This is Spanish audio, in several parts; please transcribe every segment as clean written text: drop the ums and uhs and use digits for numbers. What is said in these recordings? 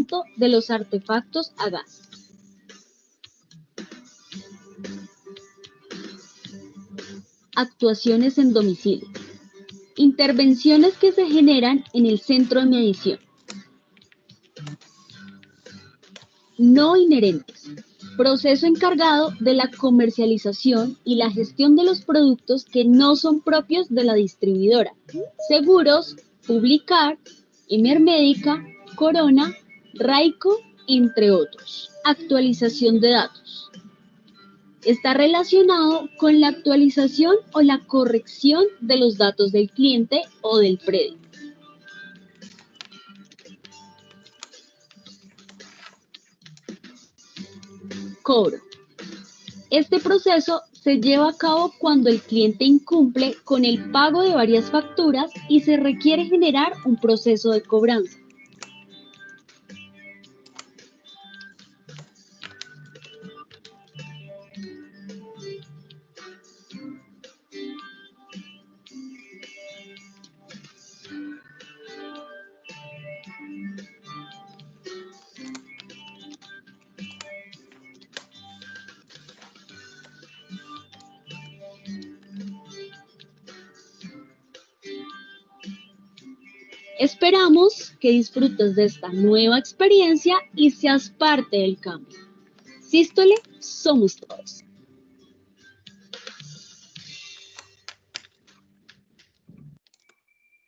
mantenimiento de los artefactos a gas. Actuaciones en domicilio. Intervenciones que se generan en el centro de medición. No inherentes. Proceso encargado de la comercialización y la gestión de los productos que no son propios de la distribuidora. Seguros, Publicar, Emer Médica, Corona, Raico, entre otros. Actualización de datos. Está relacionado con la actualización o la corrección de los datos del cliente o del predio. Cobro. Este proceso se lleva a cabo cuando el cliente incumple con el pago de varias facturas y se requiere generar un proceso de cobranza. Esperamos que disfrutes de esta nueva experiencia y seas parte del cambio. Sístole, somos todos.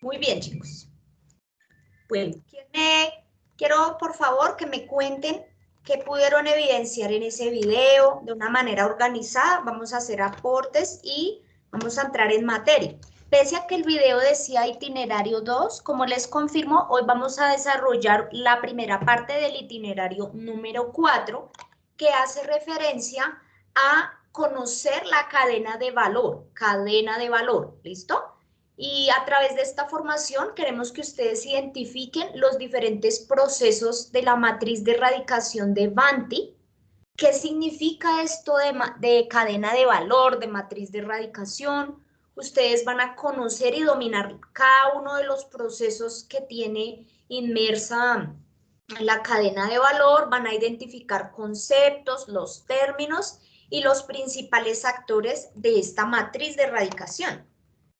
Muy bien, chicos. Bueno, quiero por favor que me cuenten qué pudieron evidenciar en ese video de una manera organizada. Vamos a hacer aportes y vamos a entrar en materia. Pese a que el video decía itinerario 2, como les confirmo, hoy vamos a desarrollar la primera parte del itinerario número 4, que hace referencia a conocer la cadena de valor, ¿listo? Y a través de esta formación queremos que ustedes identifiquen los diferentes procesos de la matriz de erradicación de Banti. ¿Qué significa esto de cadena de valor, de matriz de erradicación? Ustedes van a conocer y dominar cada uno de los procesos que tiene inmersa la cadena de valor, van a identificar conceptos, los términos y los principales actores de esta matriz de erradicación.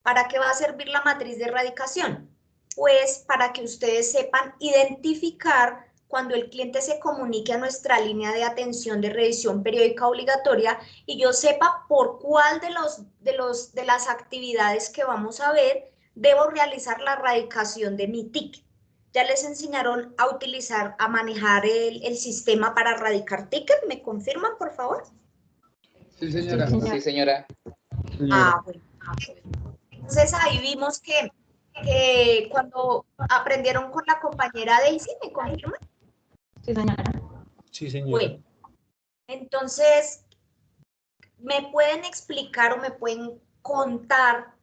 ¿Para qué va a servir la matriz de erradicación? Pues para que ustedes sepan identificar cuando el cliente se comunique a nuestra línea de atención de revisión periódica obligatoria y yo sepa por cuál de las actividades que vamos a ver debo realizar la erradicación de mi ticket. ¿Ya les enseñaron a manejar el sistema para erradicar ticket? ¿Me confirman, por favor? Sí, señora. Sí, señora. Bueno. Entonces ahí vimos que cuando aprendieron con la compañera Daisy, ¿me confirman? Sí, señora. Sí, señora. Bueno, entonces, ¿me pueden explicar o me pueden contar,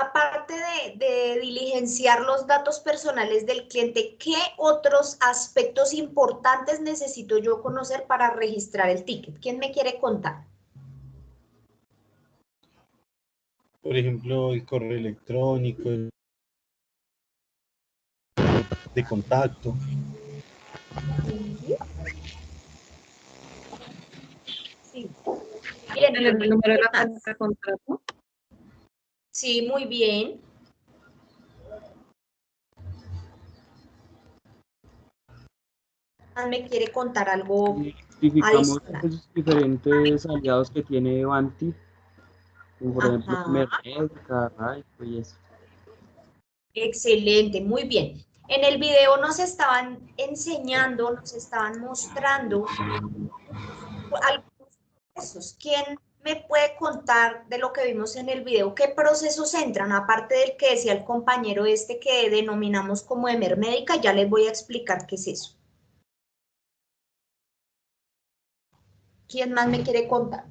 aparte de diligenciar los datos personales del cliente, qué otros aspectos importantes necesito yo conocer para registrar el ticket? ¿Quién me quiere contar? Por ejemplo, el correo electrónico, de contacto. Sí. Bien, El número de la cuenta de contrato. Sí, muy bien. ¿Me quiere contar algo Identificamos adicional? los diferentes aliados que tiene Banti, como por ejemplo Ajá. Mercédica, Raico y eso. Excelente, muy bien. En el video nos estaban enseñando, nos estaban mostrando algunos procesos. ¿Quién me puede contar de lo que vimos en el video? ¿Qué procesos entran? Aparte del que decía el compañero este que denominamos como Emer Médica, ya les voy a explicar qué es eso. ¿Quién más me quiere contar?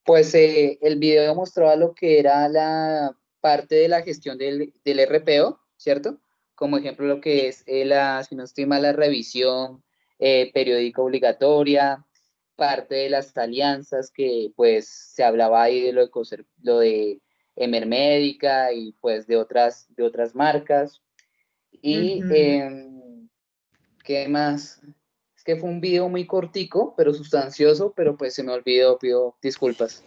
Pues el video mostraba lo que era la parte de la gestión del RPO, ¿cierto? Como ejemplo lo que es, si no estoy mal, la revisión periódica obligatoria, parte de las alianzas que pues se hablaba ahí de lo de Emermédica y pues de otras marcas. Y ¿qué más? Es que fue un video muy cortico, pero sustancioso, pero pues se me olvidó, pido disculpas.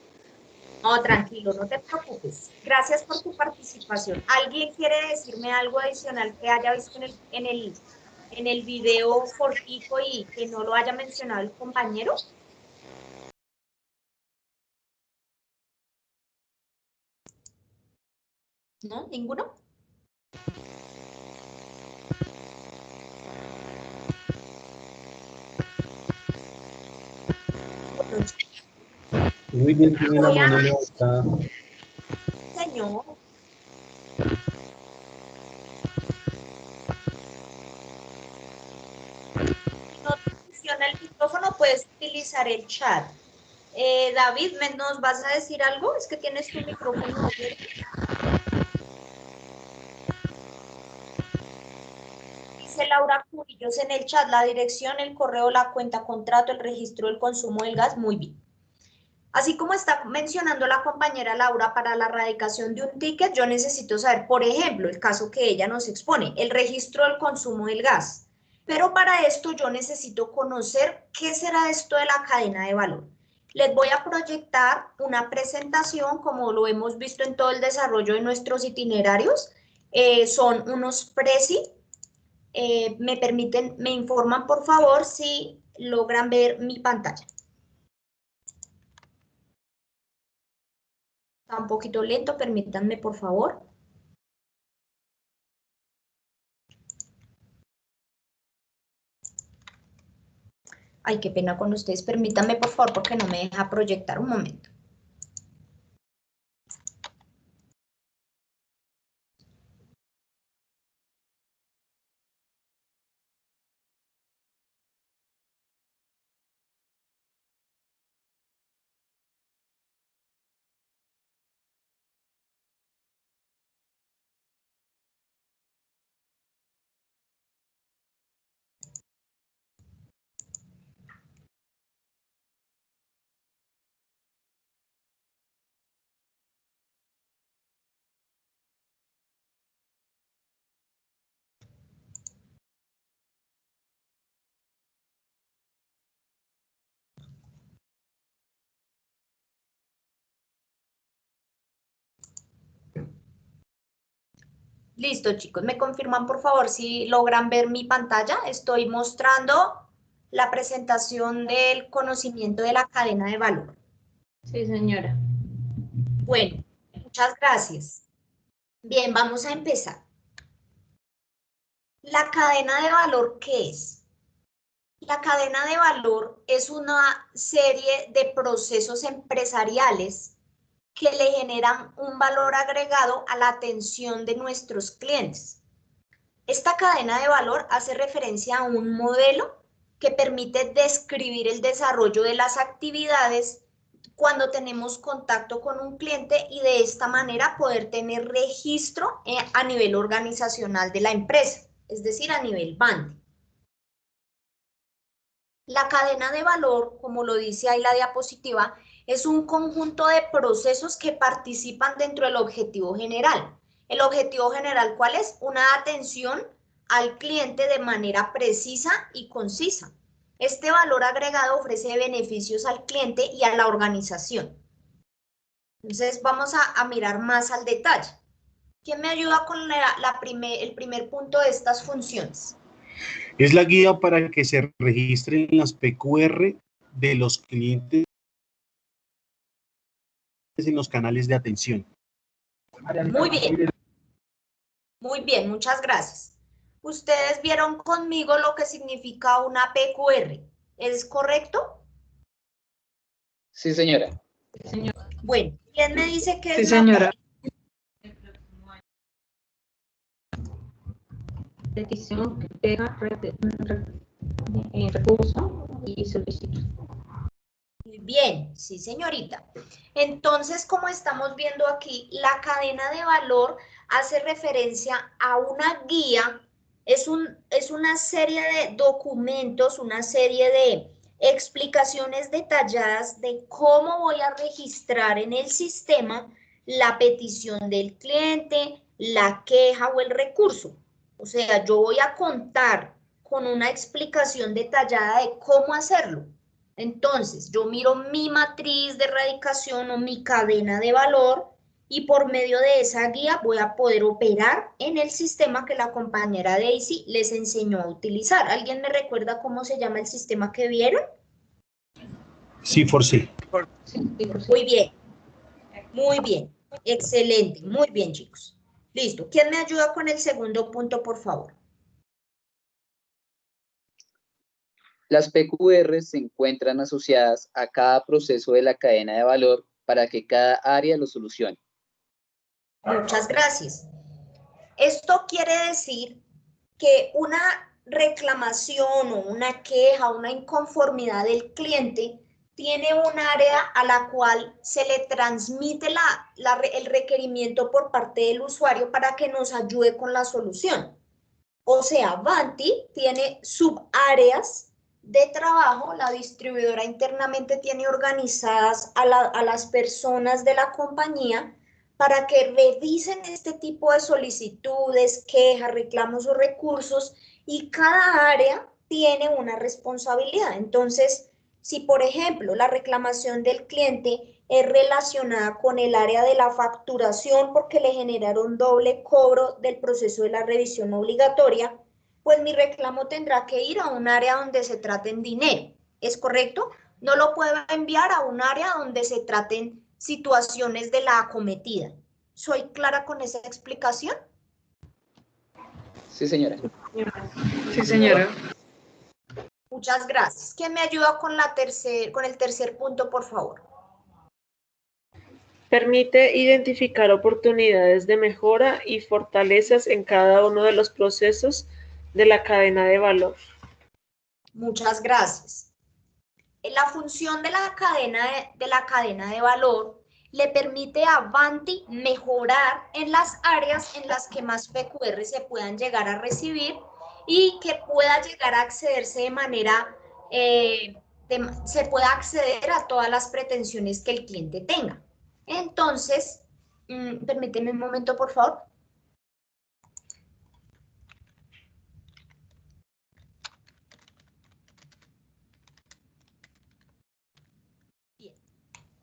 No, tranquilo, no te preocupes. Gracias por tu participación. ¿Alguien quiere decirme algo adicional que haya visto en el video cortico y que no lo haya mencionado el compañero? ¿No? ¿Ninguno? Bueno, Muy bien, tiene la voy mano a... levantada. Señor. Si no te funciona el micrófono, puedes utilizar el chat. David, ¿nos vas a decir algo? Es que tienes tu micrófono abierto. Dice Laura Cubillos en el chat, la dirección, el correo, la cuenta, contrato, el registro del consumo del gas, muy bien. Así como está mencionando la compañera Laura, para la erradicación de un ticket, yo necesito saber, por ejemplo, el caso que ella nos expone, el registro del consumo del gas. Pero para esto yo necesito conocer qué será esto de la cadena de valor. Les voy a proyectar una presentación, como lo hemos visto en todo el desarrollo de nuestros itinerarios. Son unos preci. Me informan por favor si logran ver mi pantalla. Está un poquito lento, permítanme por favor. Ay, qué pena con ustedes, permítanme por favor porque no me deja proyectar un momento. Listo, chicos, me confirman por favor si logran ver mi pantalla. Estoy mostrando la presentación del conocimiento de la cadena de valor. Sí, señora. Bueno, muchas gracias. Bien, vamos a empezar. ¿La cadena de valor qué es? La cadena de valor es una serie de procesos empresariales que le generan un valor agregado a la atención de nuestros clientes. Esta cadena de valor hace referencia a un modelo que permite describir el desarrollo de las actividades cuando tenemos contacto con un cliente y de esta manera poder tener registro a nivel organizacional de la empresa, es decir, a nivel BAND. La cadena de valor, como lo dice ahí la diapositiva, es un conjunto de procesos que participan dentro del objetivo general. El objetivo general, ¿cuál es? Una atención al cliente de manera precisa y concisa. Este valor agregado ofrece beneficios al cliente y a la organización. Entonces vamos a mirar más al detalle. ¿Quién me ayuda con el primer punto de estas funciones? Es la guía para que se registren las PQR de los clientes en los canales de atención. Muy bien. Muy bien, muchas gracias. Ustedes vieron conmigo lo que significa una PQR. ¿Es correcto? Sí, señora. Bueno, ¿quién me dice que Sí, es señora. Petición, queja, recurso y solicitud. Muy bien, sí, señorita. Entonces, como estamos viendo aquí, la cadena de valor hace referencia a una guía, es una serie de documentos, una serie de explicaciones detalladas de cómo voy a registrar en el sistema la petición del cliente, la queja o el recurso. O sea, yo voy a contar con una explicación detallada de cómo hacerlo. Entonces, yo miro mi matriz de erradicación o mi cadena de valor y por medio de esa guía voy a poder operar en el sistema que la compañera Daisy les enseñó a utilizar. ¿Alguien me recuerda cómo se llama el sistema que vieron? C4C. Muy bien, muy bien, excelente, muy bien, chicos. Listo, ¿quién me ayuda con el segundo punto, por favor? Las PQR se encuentran asociadas a cada proceso de la cadena de valor para que cada área lo solucione. Muchas gracias. Esto quiere decir que una reclamación o una queja, una inconformidad del cliente tiene un área a la cual se le transmite el requerimiento por parte del usuario para que nos ayude con la solución. O sea, Vanti tiene subáreas de trabajo, la distribuidora internamente tiene organizadas a las personas de la compañía para que revisen este tipo de solicitudes, quejas, reclamos o recursos, y cada área tiene una responsabilidad. Entonces, si por ejemplo la reclamación del cliente es relacionada con el área de la facturación porque le generaron doble cobro del proceso de la revisión obligatoria, pues mi reclamo tendrá que ir a un área donde se traten dinero. ¿Es correcto? No lo puedo enviar a un área donde se traten situaciones de la acometida. ¿Soy clara con esa explicación? Sí, señora. Sí, señora. Muchas gracias. ¿Quién me ayuda con el tercer punto, por favor? Permite identificar oportunidades de mejora y fortalezas en cada uno de los procesos de la cadena de valor. Muchas gracias. La función de la cadena de valor le permite a Vanti mejorar en las áreas en las que más PQR se puedan llegar a recibir y que pueda llegar a accederse de manera, se pueda acceder a todas las pretensiones que el cliente tenga. Entonces, permíteme un momento, por favor.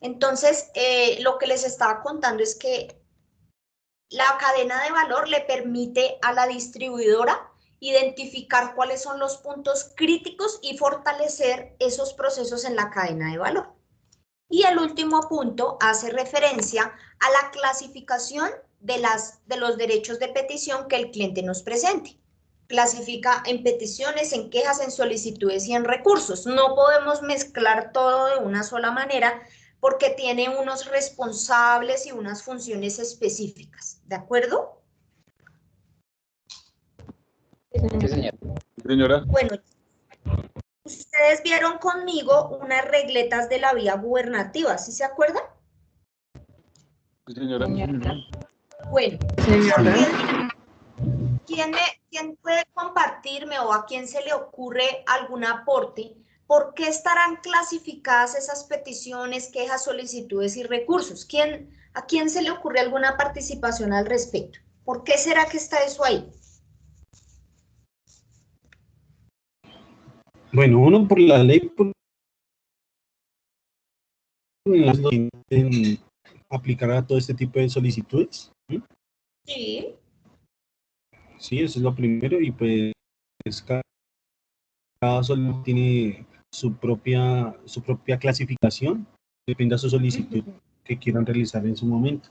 Entonces, lo que les estaba contando es que la cadena de valor le permite a la distribuidora identificar cuáles son los puntos críticos y fortalecer esos procesos en la cadena de valor. Y el último punto hace referencia a la clasificación de los derechos de petición que el cliente nos presente. Clasifica en peticiones, en quejas, en solicitudes y en recursos. No podemos mezclar todo de una sola manera porque tiene unos responsables y unas funciones específicas. ¿De acuerdo? Sí, señora. Señora. Bueno, ustedes vieron conmigo unas regletas de la vía gubernativa, ¿sí se acuerdan? Sí, señora. Bueno, Señora. ¿quién puede compartirme o a quién se le ocurre algún aporte? ¿Por qué estarán clasificadas esas peticiones, quejas, solicitudes y recursos? ¿A quién se le ocurre alguna participación al respecto? ¿Por qué será que está eso ahí? Bueno, uno por la ley, por aplicar a todo este tipo de solicitudes. ¿Sí? Sí. Sí, eso es lo primero, y pues cada solo tiene su propia clasificación, depende de su solicitud que quieran realizar en su momento.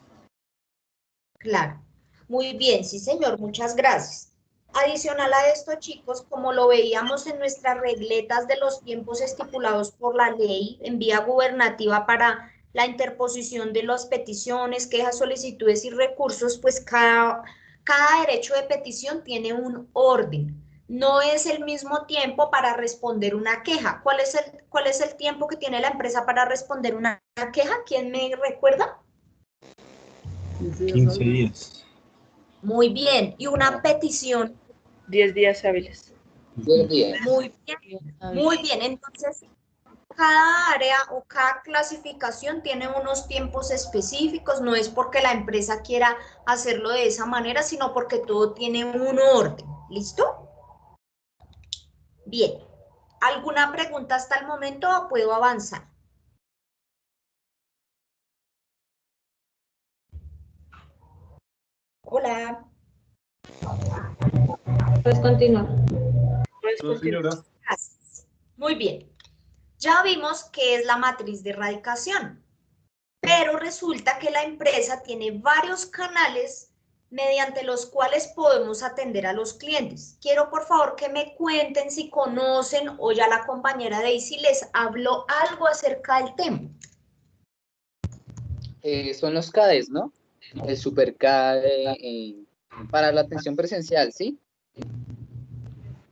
Claro. Muy bien, sí, señor, muchas gracias. Adicional a esto, chicos, como lo veíamos en nuestras regletas de los tiempos estipulados por la ley en vía gubernativa para la interposición de las peticiones, quejas, solicitudes y recursos, pues cada derecho de petición tiene un orden. No es el mismo tiempo para responder una queja. ¿Cuál es el tiempo que tiene la empresa para responder una queja? ¿Quién me recuerda? 15 días. Muy bien. ¿Y una petición? 10 días hábiles. Buen día. Muy bien. Muy bien. Entonces, cada área o cada clasificación tiene unos tiempos específicos, no es porque la empresa quiera hacerlo de esa manera, sino porque todo tiene un orden. ¿Listo? Bien. ¿Alguna pregunta hasta el momento o puedo avanzar? Hola. Puedes continuar. No, señora. Gracias. Muy bien. Ya vimos qué es la matriz de erradicación, pero resulta que la empresa tiene varios canales mediante los cuales podemos atender a los clientes. Quiero por favor que me cuenten si conocen o ya la compañera Daisy les habló algo acerca del tema. Son los CADES, ¿no? El super CADE para la atención presencial, ¿sí?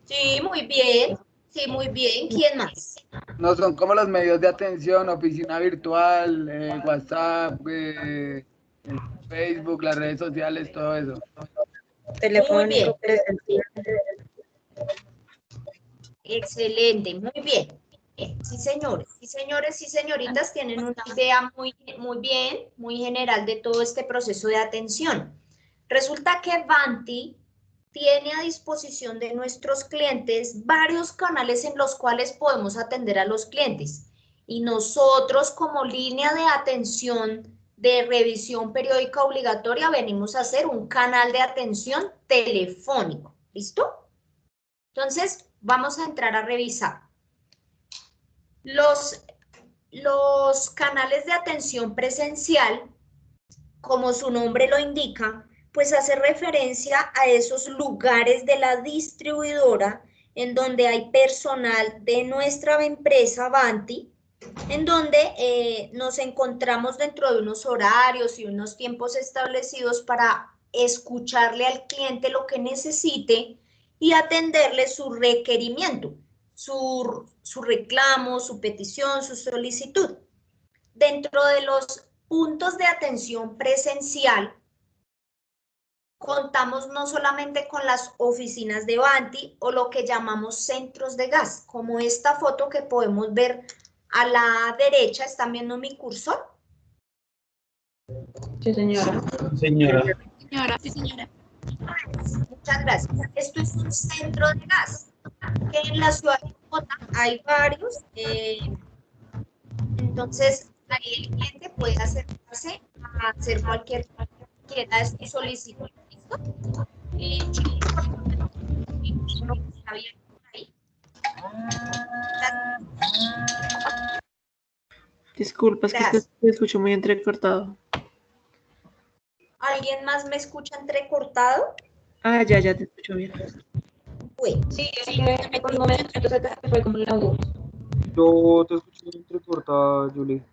Sí, muy bien. Sí, muy bien. ¿Quién más? No son como los medios de atención, oficina virtual, WhatsApp, Facebook, las redes sociales, todo eso. Muy bien. Excelente, muy bien. Sí, señores, sí, señores, sí, señoritas, tienen una idea muy bien, muy general de todo este proceso de atención. Resulta que Vanti tiene a disposición de nuestros clientes varios canales en los cuales podemos atender a los clientes. Y nosotros, como línea de atención de revisión periódica obligatoria, venimos a hacer un canal de atención telefónico. ¿Listo? Entonces, vamos a entrar a revisar. Los canales de atención presencial, como su nombre lo indica, pues hace referencia a esos lugares de la distribuidora en donde hay personal de nuestra empresa Vanti, en donde nos encontramos dentro de unos horarios y unos tiempos establecidos para escucharle al cliente lo que necesite y atenderle su requerimiento, su reclamo, su petición, su solicitud. Dentro de los puntos de atención presencial, contamos no solamente con las oficinas de Vanti o lo que llamamos centros de gas, como esta foto que podemos ver a la derecha. ¿Están viendo mi cursor? Sí, señora. Señora, Señora, sí, señora. Muchas gracias. Esto es un centro de gas, que en la ciudad de Bogotá hay varios. Entonces, ahí el cliente puede acercarse a hacer cualquiera de sus solicitudes. ¿Listo? Uno que está bien por ahí. Disculpa, es que Gracias. te escucho muy entrecortado. ¿Alguien más me escucha entrecortado? Ah, ya te escucho bien. Bueno, Sí, es que por momentos se te fue como la voz. Yo te escucho entrecortado, Julie.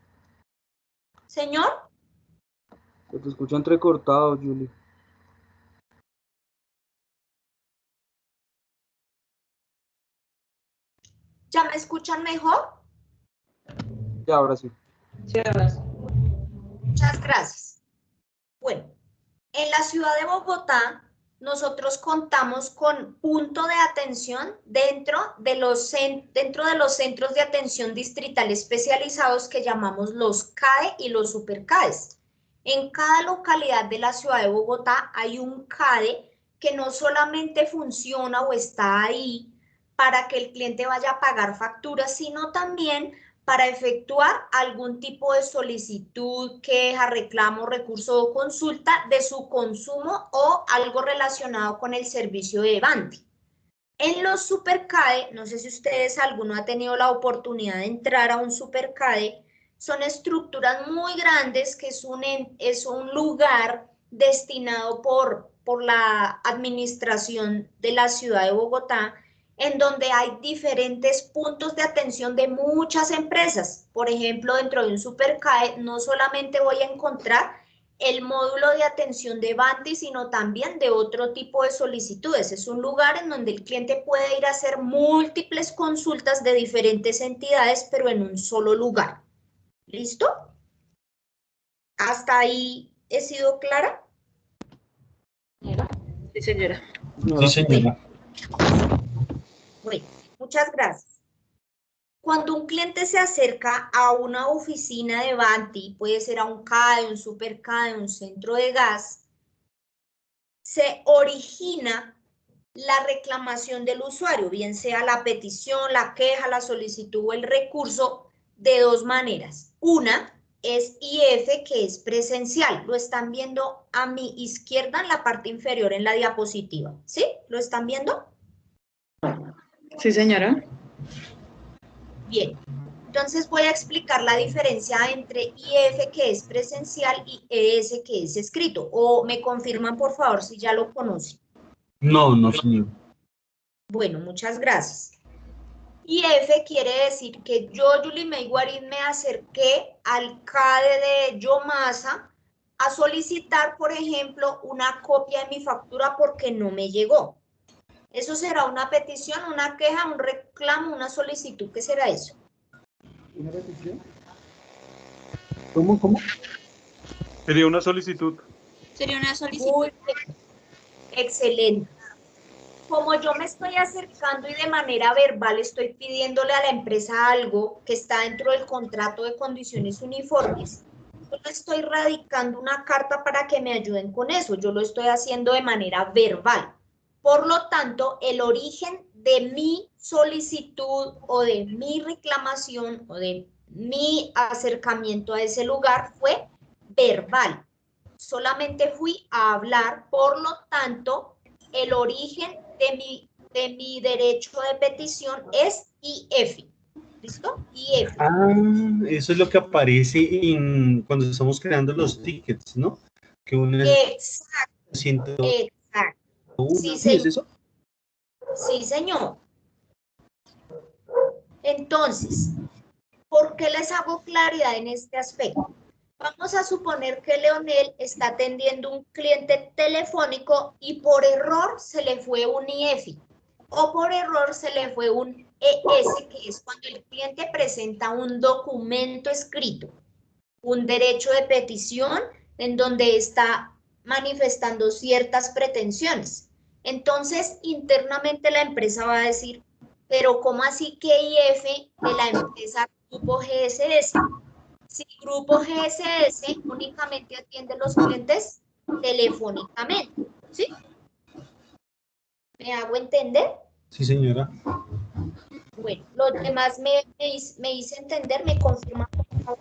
señor, Se te escucha entrecortado, Julie. ¿ya me escuchan mejor? Ya, ahora sí. Sí, ahora sí. Muchas gracias. Bueno, en la ciudad de Bogotá, nosotros contamos con punto de atención dentro de los centros de atención distrital especializados que llamamos los CADE y los super CADES. En cada localidad de la ciudad de Bogotá hay un CADE que no solamente funciona o está ahí para que el cliente vaya a pagar facturas, sino también para efectuar algún tipo de solicitud, queja, reclamo, recurso o consulta de su consumo o algo relacionado con el servicio de Vanti. En los superCADE, no sé si ustedes alguno ha tenido la oportunidad de entrar a un superCADE, son estructuras muy grandes que es un lugar destinado por la administración de la ciudad de Bogotá, en donde hay diferentes puntos de atención de muchas empresas. Por ejemplo, dentro de un superCAE no solamente voy a encontrar el módulo de atención de Vanti, sino también de otro tipo de solicitudes. Es un lugar en donde el cliente puede ir a hacer múltiples consultas de diferentes entidades, pero en un solo lugar. ¿Listo? ¿Hasta ahí he sido clara? Sí, señora. sí, señora. Bueno, muchas gracias. Cuando un cliente se acerca a una oficina de Vanti, puede ser a un CADE, un super CADE, un centro de gas, se origina la reclamación del usuario, bien sea la petición, la queja, la solicitud o el recurso, de dos maneras. Una es IF, que es presencial. Lo están viendo a mi izquierda en la parte inferior en la diapositiva. ¿Sí? ¿Lo están viendo? Sí, señora. Bien. Entonces voy a explicar la diferencia entre IF, que es presencial, y ES, que es escrito. O me confirman, por favor, si ya lo conocen. No, no, señor. Bueno, muchas gracias. IF quiere decir que yo, Yulimey Guarín, me acerqué al CADE de Yomasa a solicitar, por ejemplo, una copia de mi factura porque no me llegó. Eso será una petición, una queja, un reclamo, una solicitud. ¿Qué será eso? ¿Una petición? ¿Cómo? Sería una solicitud. Sería una solicitud. Muy bien. Excelente. Como yo me estoy acercando y de manera verbal estoy pidiéndole a la empresa algo que está dentro del contrato de condiciones uniformes, yo no estoy radicando una carta para que me ayuden con eso, yo lo estoy haciendo de manera verbal. Por lo tanto, el origen de mi solicitud o de mi reclamación o de mi acercamiento a ese lugar fue verbal. Solamente fui a hablar, por lo tanto, el origen de mi derecho de petición es IF. ¿Listo? IF. Ah, eso es lo que aparece cuando estamos creando los tickets, ¿no? Que uno es Exacto. 101. Exacto. Sí, ¿Sí es señor. eso? Sí, señor. Entonces, ¿por qué les hago claridad en este aspecto? Vamos a suponer que Leonel está atendiendo un cliente telefónico y por error se le fue un IF o por error se le fue un ES, que es cuando el cliente presenta un documento escrito, un derecho de petición en donde está manifestando ciertas pretensiones. Entonces, internamente la empresa va a decir, pero ¿cómo así que IF de la empresa Grupo GSS? Si Grupo GSS únicamente atiende a los clientes telefónicamente, ¿sí? ¿Me hago entender? Sí, señora. Bueno, los demás me hice entender, me confirman, por favor.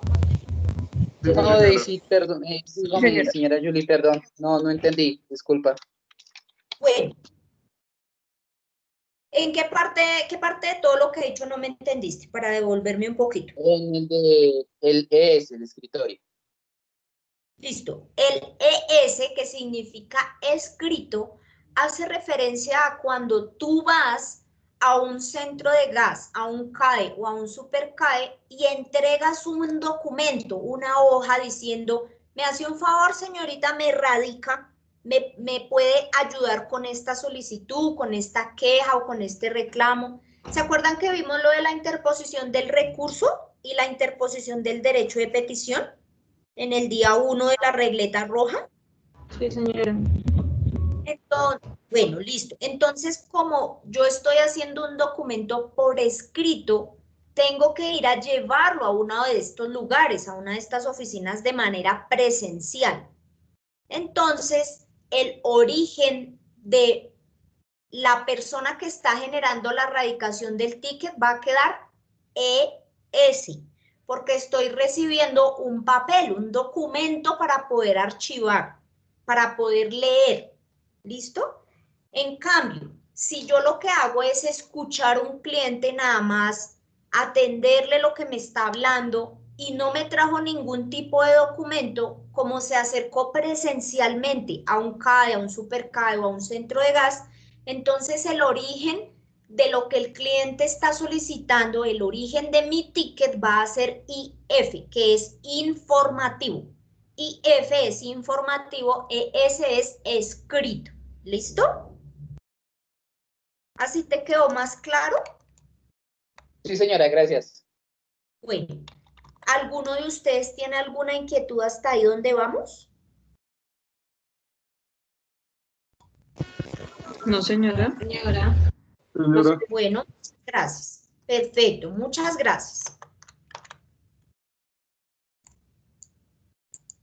No, Daisy, perdón, dígame, Señora. señora Julie, perdón, no entendí, disculpa. Bueno, ¿en qué parte de todo lo que he dicho no me entendiste? Para devolverme un poquito. En el de el ES, el escritorio. Listo. El ES, que significa escrito, hace referencia a cuando tú vas a un centro de gas, a un CAE o a un super CAE y entregas un documento, una hoja diciendo, me hace un favor, señorita, me radica, me puede ayudar con esta solicitud, con esta queja o con este reclamo. ¿Se acuerdan que vimos lo de la interposición del recurso y la interposición del derecho de petición en el día 1 de la regleta roja? Sí, señora. Entonces, bueno, listo. Entonces, como yo estoy haciendo un documento por escrito, tengo que ir a llevarlo a uno de estos lugares, a una de estas oficinas de manera presencial. Entonces, el origen de la persona que está generando la radicación del ticket va a quedar ES, porque estoy recibiendo un papel, un documento para poder archivar, para poder leer. ¿Listo? En cambio, si yo lo que hago es escuchar a un cliente nada más, atenderle lo que me está hablando y no me trajo ningún tipo de documento, como se acercó presencialmente a un CADE, a un super CADE o a un centro de gas, entonces el origen de lo que el cliente está solicitando, el origen de mi ticket va a ser IF, que es informativo. IF es informativo, ES es escrito. ¿Listo? ¿Así te quedó más claro? Sí, señora, gracias. Bueno, ¿alguno de ustedes tiene alguna inquietud hasta ahí donde vamos? No, señora. Señora. Señora, Bueno, gracias. Perfecto, muchas gracias.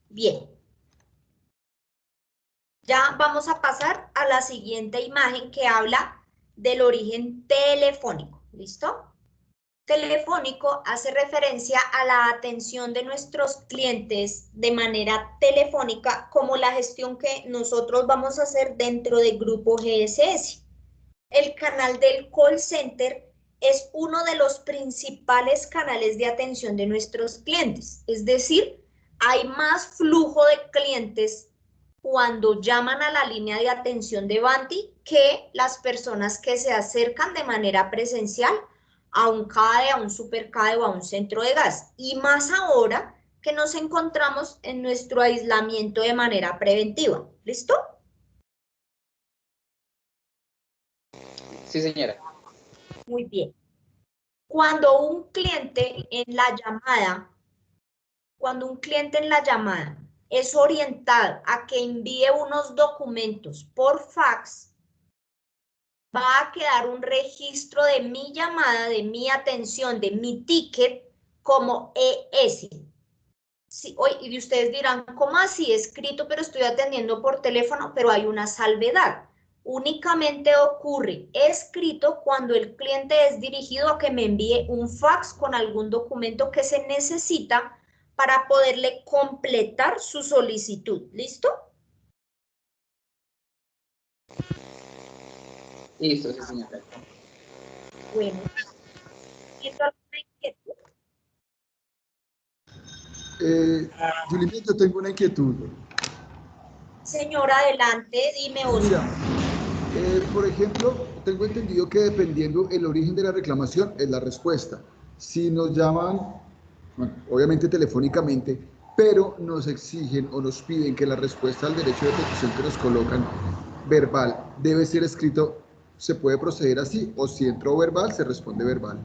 Bien. Ya vamos a pasar a la siguiente imagen que habla del origen telefónico. ¿Listo? Telefónico hace referencia a la atención de nuestros clientes de manera telefónica, como la gestión que nosotros vamos a hacer dentro del grupo GSS. El canal del call center es uno de los principales canales de atención de nuestros clientes. Es decir, hay más flujo de clientes cuando llaman a la línea de atención de Vanti que las personas que se acercan de manera presencial a un CADE, a un superCADE o a un centro de gas. Y más ahora que nos encontramos en nuestro aislamiento de manera preventiva. ¿Listo? Sí, señora. Muy bien. Cuando un cliente en la llamada es orientado a que envíe unos documentos por fax, va a quedar un registro de mi llamada, de mi atención, de mi ticket como ES. Sí, y ustedes dirán, ¿cómo así? Escrito, pero estoy atendiendo por teléfono, pero hay una salvedad. Únicamente ocurre escrito cuando el cliente es dirigido a que me envíe un fax con algún documento que se necesita para poderle completar su solicitud. ¿Listo? Listo, sí, señora. Bueno. ¿Tiene alguna inquietud? Julimita, yo tengo una inquietud. Señora, adelante, dime, Oscar. Mira, por ejemplo, tengo entendido que dependiendo el origen de la reclamación es la respuesta. Si nos llaman, bueno, obviamente telefónicamente, pero nos exigen o nos piden que la respuesta al derecho de petición que nos colocan verbal debe ser escrito, ¿se puede proceder así? O si entró verbal, se responde verbal.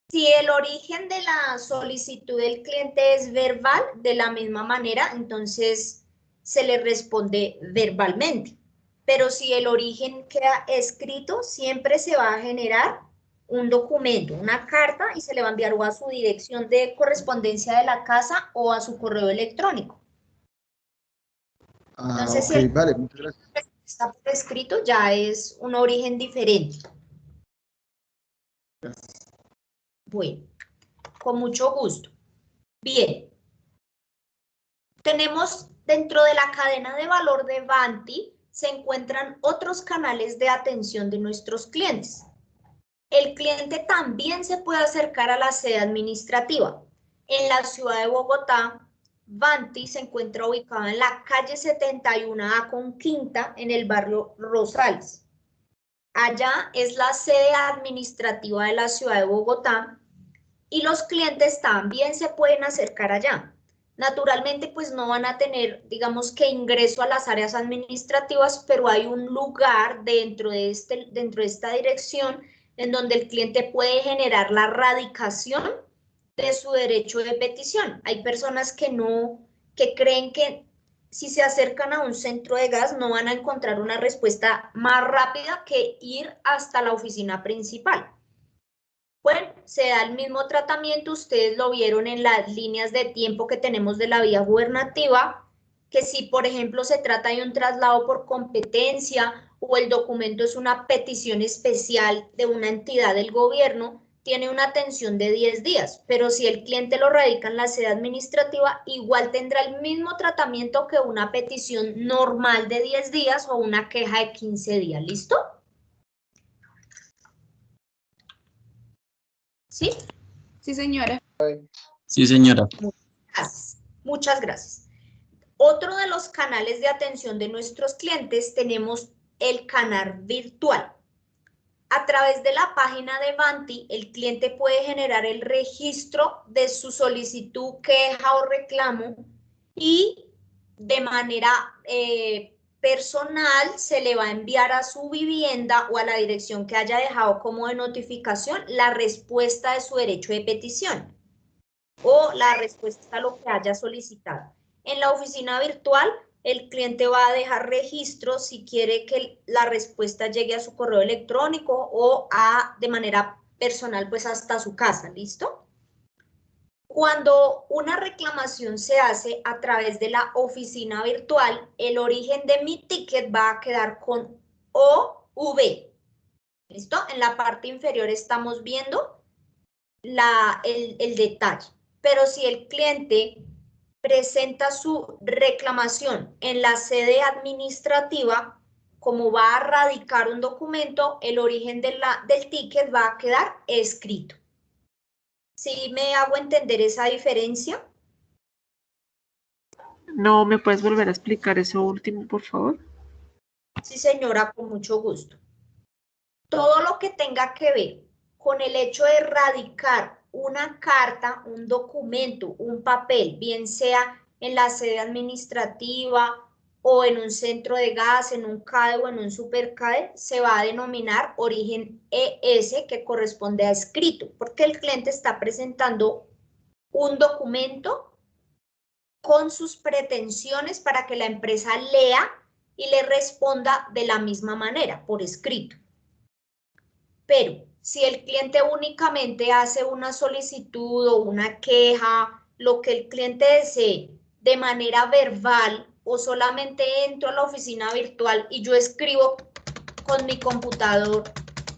Si el origen de la solicitud del cliente es verbal, de la misma manera, entonces se le responde verbalmente. Pero si el origen queda escrito, siempre se va a generar un documento, una carta, y se le va a enviar o a su dirección de correspondencia de la casa o a su correo electrónico. Entonces, Ok, si el vale, muchas gracias. está por escrito, ya es un origen diferente. Bueno, con mucho gusto. Bien. Tenemos dentro de la cadena de valor de Vanti, se encuentran otros canales de atención de nuestros clientes. El cliente también se puede acercar a la sede administrativa. En la ciudad de Bogotá, Vanti se encuentra ubicada en la calle 71A con Quinta, en el barrio Rosales. Allá es la sede administrativa de la ciudad de Bogotá y los clientes también se pueden acercar allá. Naturalmente, pues no van a tener, digamos que ingreso a las áreas administrativas, pero hay un lugar dentro de esta dirección en donde el cliente puede generar la radicación de su derecho de petición. Hay personas que creen que si se acercan a un centro de gas no van a encontrar una respuesta más rápida que ir hasta la oficina principal. Bueno, se da el mismo tratamiento, ustedes lo vieron en las líneas de tiempo que tenemos de la vía gubernativa, que si por ejemplo se trata de un traslado por competencia o el documento es una petición especial de una entidad del gobierno, tiene una atención de 10 días, pero si el cliente lo radica en la sede administrativa, igual tendrá el mismo tratamiento que una petición normal de 10 días o una queja de 15 días, ¿listo? ¿Sí? Sí, señora. Sí, señora. Gracias. Muchas gracias. Otro de los canales de atención de nuestros clientes tenemos el canal virtual. A través de la página de Vanti, el cliente puede generar el registro de su solicitud, queja o reclamo y de manera personal se le va a enviar a su vivienda o a la dirección que haya dejado como de notificación la respuesta de su derecho de petición o la respuesta a lo que haya solicitado. En la oficina virtual, el cliente va a dejar registro si quiere que la respuesta llegue a su correo electrónico o de manera personal pues hasta su casa, ¿listo? Cuando una reclamación se hace a través de la oficina virtual, el origen de mi ticket va a quedar con OV. ¿Listo? En la parte inferior estamos viendo el detalle. Pero si el cliente presenta su reclamación en la sede administrativa, como va a radicar un documento, el origen del ticket va a quedar escrito. ¿Sí me hago entender esa diferencia? No, ¿me puedes volver a explicar eso último, por favor? Sí, señora, con mucho gusto. Todo lo que tenga que ver con el hecho de radicar una carta, un documento, un papel, bien sea en la sede administrativa o en un centro de gas, en un CADE o en un superCADE, se va a denominar origen ES, que corresponde a escrito, porque el cliente está presentando un documento con sus pretensiones para que la empresa lea y le responda de la misma manera, por escrito. Pero si el cliente únicamente hace una solicitud o una queja, lo que el cliente desee de manera verbal o solamente entro a la oficina virtual y yo escribo con mi computador,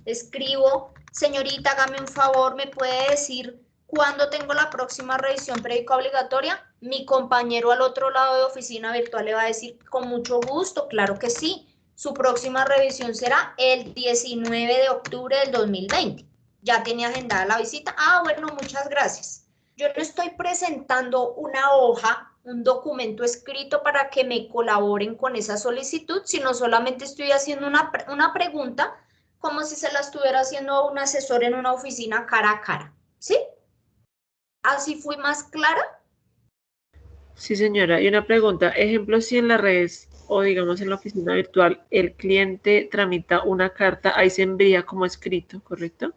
escribo, señorita, hágame un favor, ¿me puede decir cuándo tengo la próxima revisión periódica obligatoria? Mi compañero al otro lado de oficina virtual le va a decir con mucho gusto, claro que sí. Su próxima revisión será el 19 de octubre del 2020. ¿Ya tenía agendada la visita? Ah, bueno, muchas gracias. Yo no estoy presentando una hoja, un documento escrito para que me colaboren con esa solicitud, sino solamente estoy haciendo una pregunta como si se la estuviera haciendo a un asesor en una oficina cara a cara. ¿Sí? ¿Así fui más clara? Sí, señora. Y una pregunta, ejemplo, si en las redes o digamos en la oficina virtual el cliente tramita una carta, ahí se envía como escrito, ¿correcto?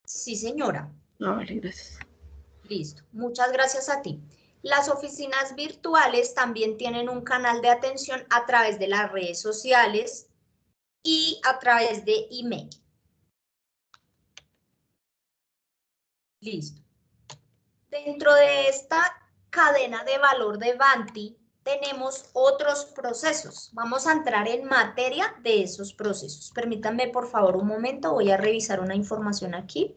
Sí, señora. Ah, vale, gracias. Listo. Muchas gracias a ti. Las oficinas virtuales también tienen un canal de atención a través de las redes sociales y a través de email. Listo. Dentro de esta cadena de valor de Vanti tenemos otros procesos. Vamos a entrar en materia de esos procesos. Permítanme por favor un momento, voy a revisar una información aquí.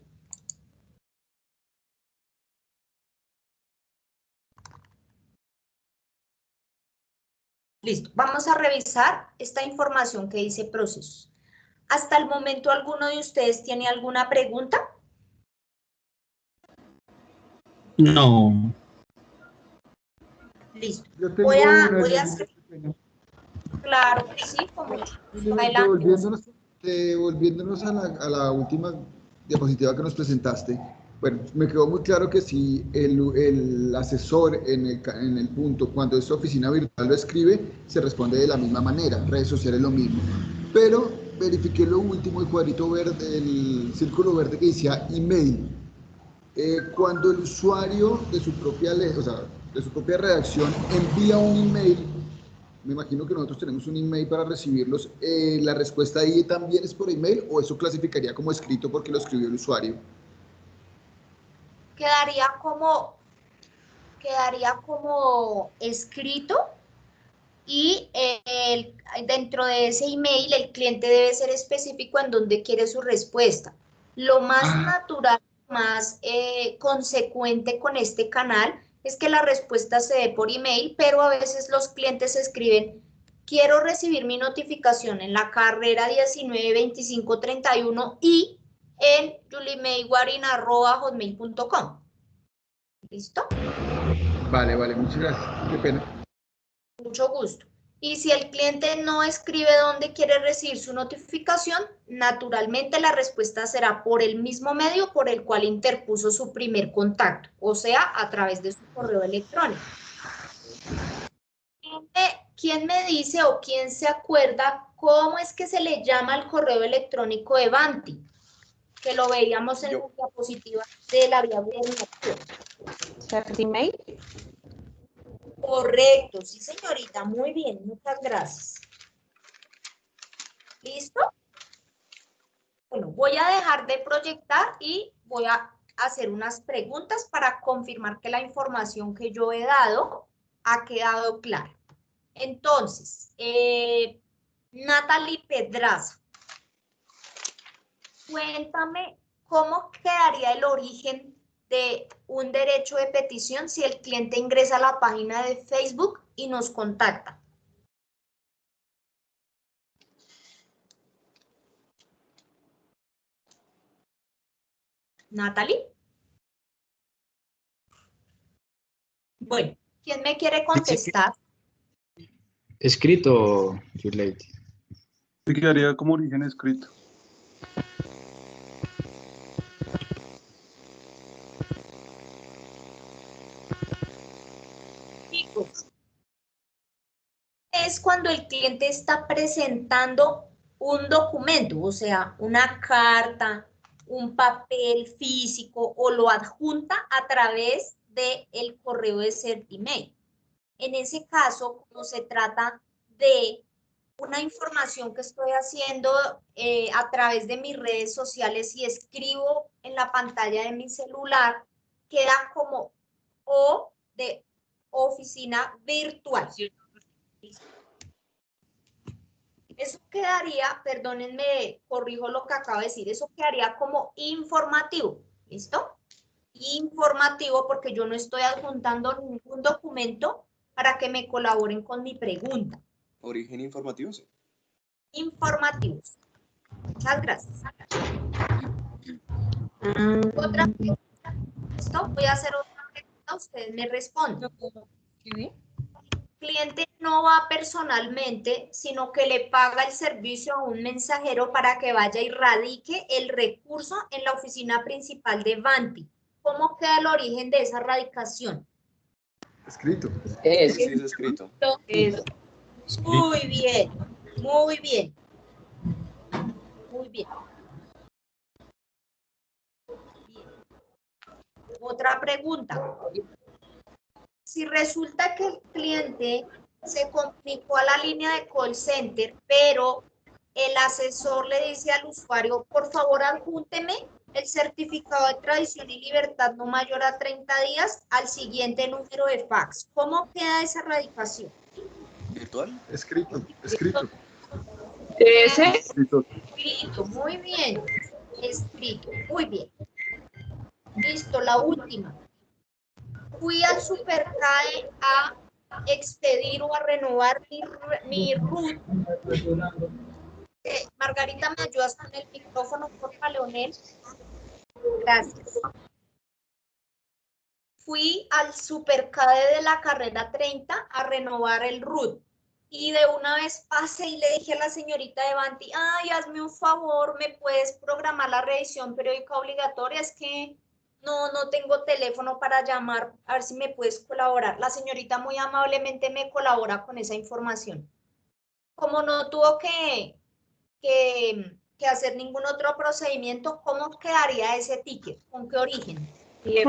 Listo, vamos a revisar esta información que dice procesos. ¿Hasta el momento alguno de ustedes tiene alguna pregunta? No. Listo. Yo tengo Voy a una. hacer... Claro que sí, con mucho gusto. Adelante. Devolviéndonos a la última diapositiva que nos presentaste, bueno, me quedó muy claro que si el asesor en el punto, cuando es oficina virtual lo escribe, se responde de la misma manera, redes sociales lo mismo. Pero verifiqué lo último, el cuadrito verde, el círculo verde que decía email. Cuando el usuario de su propia, de su propia redacción envía un email, me imagino que nosotros tenemos un email para recibirlos, ¿la respuesta ahí también es por email o eso clasificaría como escrito porque lo escribió el usuario? Quedaría como escrito y dentro de ese email el cliente debe ser específico en dónde quiere su respuesta. Lo más natural, más consecuente con este canal es que la respuesta se dé por email, pero a veces los clientes escriben: quiero recibir mi notificación en la carrera 192531 y en yulimeyguarin@hotmail.com. ¿Listo? Vale, muchas gracias. Qué pena. Mucho gusto. Y si el cliente no escribe dónde quiere recibir su notificación, naturalmente la respuesta será por el mismo medio por el cual interpuso su primer contacto, o sea, a través de su correo electrónico. ¿Quién me dice o quién se acuerda cómo es que se le llama al correo electrónico de Vanti? Que lo veíamos en la diapositiva de la vía gubernativa. ¿Email? Correcto, sí señorita, muy bien, muchas gracias. ¿Listo? Bueno, Voy a dejar de proyectar y voy a hacer unas preguntas para confirmar que la información que yo he dado ha quedado clara. Entonces, Natalie Pedraza, cuéntame cómo quedaría el origen de un derecho de petición si el cliente ingresa a la página de Facebook y nos contacta. Natalie. Bueno, ¿quién me quiere contestar? Escrito, Your Lady. Se quedaría como origen escrito. Chicos, es cuando el cliente está presentando un documento, o sea, una carta, un papel físico o lo adjunta a través del correo de CertiMail. En ese caso, como se trata de una información que estoy haciendo a través de mis redes sociales y escribo en la pantalla de mi celular, queda como O de oficina virtual. Eso quedaría, perdónenme, corrijo lo que acabo de decir, eso quedaría como informativo, ¿listo? Informativo porque yo no estoy adjuntando ningún documento para que me colaboren con mi pregunta. Origen informativo, sí. Informativos. Muchas gracias. Otra pregunta. ¿Listo? Voy a hacer otra pregunta, ustedes me responden. El cliente no va personalmente, sino que le paga el servicio a un mensajero para que vaya y radique el recurso en la oficina principal de Vanti. ¿Cómo queda el origen de esa radicación? Escrito. Sí, es escrito. Muy bien, muy bien. Muy bien. Bien. Otra pregunta. Si resulta que el cliente se comunicó a la línea de call center, pero el asesor le dice al usuario, por favor, adjúnteme el certificado de tradición y libertad no mayor a 30 días al siguiente número de fax. ¿Cómo queda esa radicación? ¿Virtual? Escrito, escrito. Escrito, muy bien. Escrito, muy bien. Listo, la última. Fui al Supercae a expedir o a renovar mi RUT. Margarita, ¿me ayudas con el micrófono, porfa, Leonel? Gracias. Fui al Supercae de la carrera 30 a renovar el RUT. Y de una vez pasé y le dije a la señorita de Vanti, ay, hazme un favor, ¿me puedes programar la revisión periódica obligatoria? Es que no tengo teléfono para llamar, a ver si me puedes colaborar. La señorita muy amablemente me colabora con esa información. Como no tuvo que hacer ningún otro procedimiento, ¿cómo quedaría ese ticket? ¿Con qué origen? IF,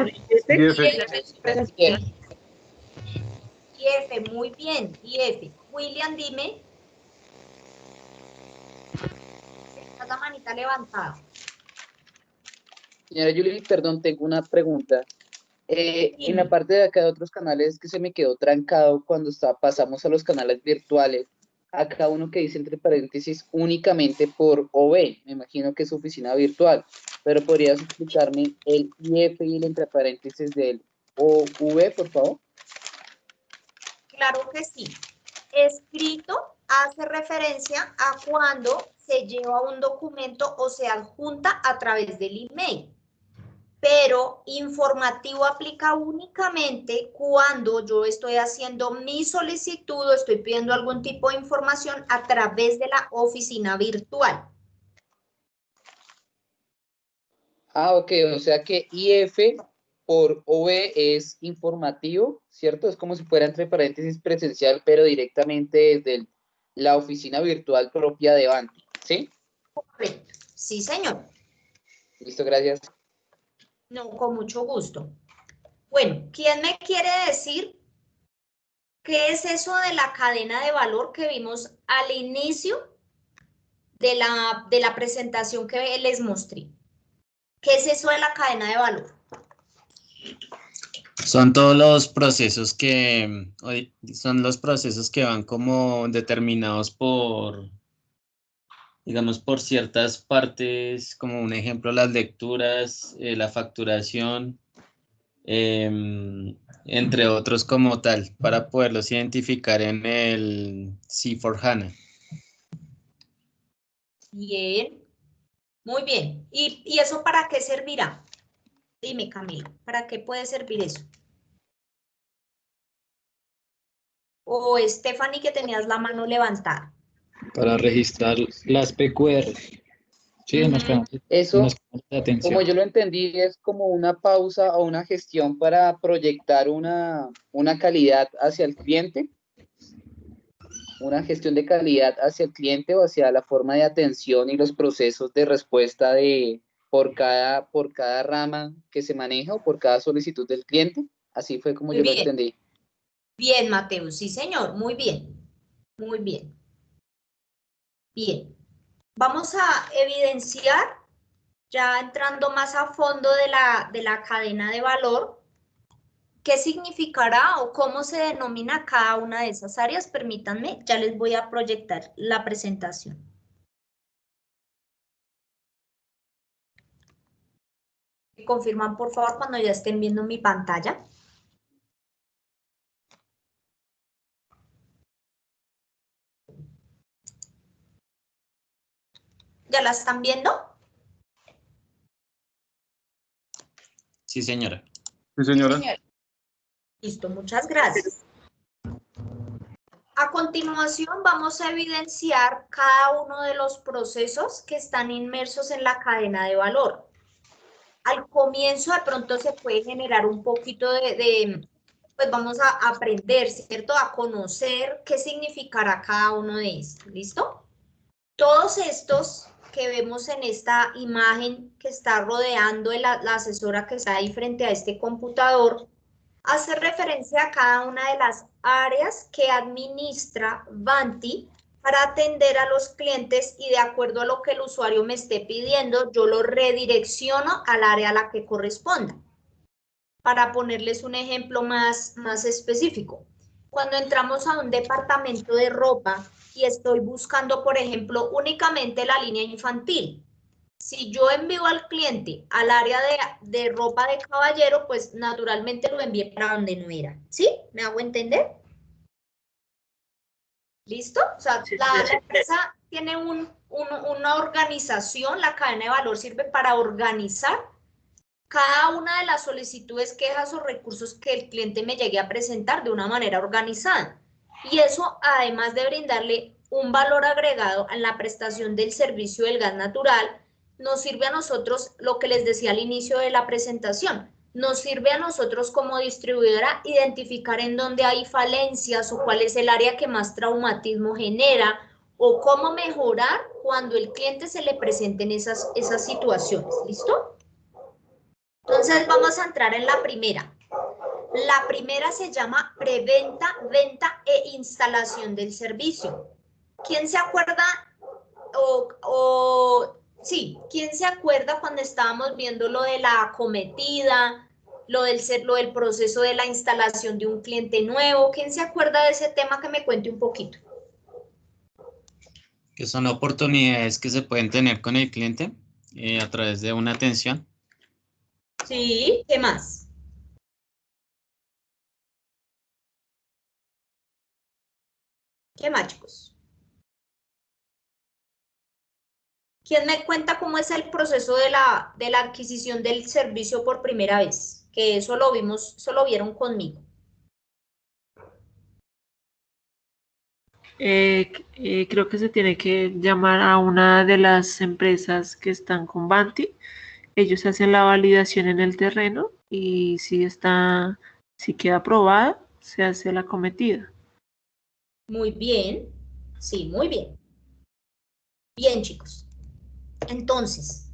muy bien, IF. William, dime. Está la manita levantada. Señora Julie, perdón, tengo una pregunta. En la parte de acá de otros canales que se me quedó trancado cuando pasamos a los canales virtuales, acá uno que dice entre paréntesis únicamente por OV, me imagino que es oficina virtual, pero ¿podrías explicarme el IF y el entre paréntesis del OV, por favor? Claro que sí. Escrito hace referencia a cuando se lleva un documento o se adjunta a través del email. Pero informativo aplica únicamente cuando yo estoy haciendo mi solicitud o estoy pidiendo algún tipo de información a través de la oficina virtual. Ah, ok, o sea que IF por OV es informativo, ¿cierto? Es como si fuera entre paréntesis presencial, pero directamente desde la oficina virtual propia de Vanti, ¿sí? Correcto. Sí, señor. Listo, gracias. No, con mucho gusto. Bueno, ¿quién me quiere decir qué es eso de la cadena de valor que vimos al inicio de la presentación que les mostré. ¿Qué es eso de la cadena de valor? Son todos los procesos que van como determinados por, digamos, por ciertas partes, como un ejemplo, las lecturas, la facturación, entre otros como tal, para poderlos identificar en el C4HANA. Bien, muy bien. ¿Y eso para qué servirá? Dime, Camila, ¿para qué puede servir eso? O Stephanie, que tenías la mano levantada. Para registrar las PQR. Sí, en los canales, Eso, en los canales de atención. como yo lo entendí, es como una pausa o una gestión para proyectar una calidad hacia el cliente, una gestión de calidad hacia el cliente o hacia la forma de atención y los procesos de respuesta por cada rama que se maneja o por cada solicitud del cliente. Así fue como yo lo entendí. Bien, Mateo, sí, señor, muy bien. Muy bien. Bien. Vamos a evidenciar, ya entrando más a fondo de la cadena de valor, qué significará o cómo se denomina cada una de esas áreas. Permítanme, ya les voy a proyectar la presentación. Confirman, por favor, cuando ya estén viendo mi pantalla. ¿Ya la están viendo? Sí, señora. Sí, señora. Listo, muchas gracias. A continuación vamos a evidenciar cada uno de los procesos que están inmersos en la cadena de valor. Al comienzo de pronto se puede generar un poquito pues vamos a aprender, ¿cierto? A conocer qué significará cada uno de estos, ¿listo? Todos estos que vemos en esta imagen que está rodeando la asesora que está ahí frente a este computador, hace referencia a cada una de las áreas que administra Vanti para atender a los clientes y de acuerdo a lo que el usuario me esté pidiendo, yo lo redirecciono al área a la que corresponda. Para ponerles un ejemplo más específico, cuando entramos a un departamento de ropa y estoy buscando, por ejemplo, únicamente la línea infantil, si yo envío al cliente al área de ropa de caballero, pues naturalmente lo envié para donde no era. ¿Sí? ¿Me hago entender? ¿Listo? O sea, la empresa tiene una organización, la cadena de valor sirve para organizar cada una de las solicitudes, quejas o recursos que el cliente me llegue a presentar de una manera organizada. Y eso, además de brindarle un valor agregado en la prestación del servicio del gas natural, nos sirve a nosotros, lo que les decía al inicio de la presentación, nos sirve a nosotros como distribuidora identificar en dónde hay falencias o cuál es el área que más traumatismo genera o cómo mejorar cuando el cliente se le presenten esas situaciones. ¿Listo? Entonces vamos a entrar en la primera. La primera se llama preventa, venta e instalación del servicio. ¿Quién se acuerda sí, quién se acuerda cuando estábamos viendo lo de la acometida, lo del proceso de la instalación de un cliente nuevo? ¿Quién se acuerda de ese tema? Que me cuente un poquito. Que son oportunidades que se pueden tener con el cliente a través de una atención. Sí, ¿qué más? ¿Qué más, chicos? ¿Quién me cuenta cómo es el proceso de la adquisición del servicio por primera vez? Que eso lo vieron conmigo. Creo que se tiene que llamar a una de las empresas que están con Vanti. Ellos hacen la validación en el terreno y si queda aprobada, se hace la acometida. Muy bien, sí, muy bien. Bien, chicos. Entonces,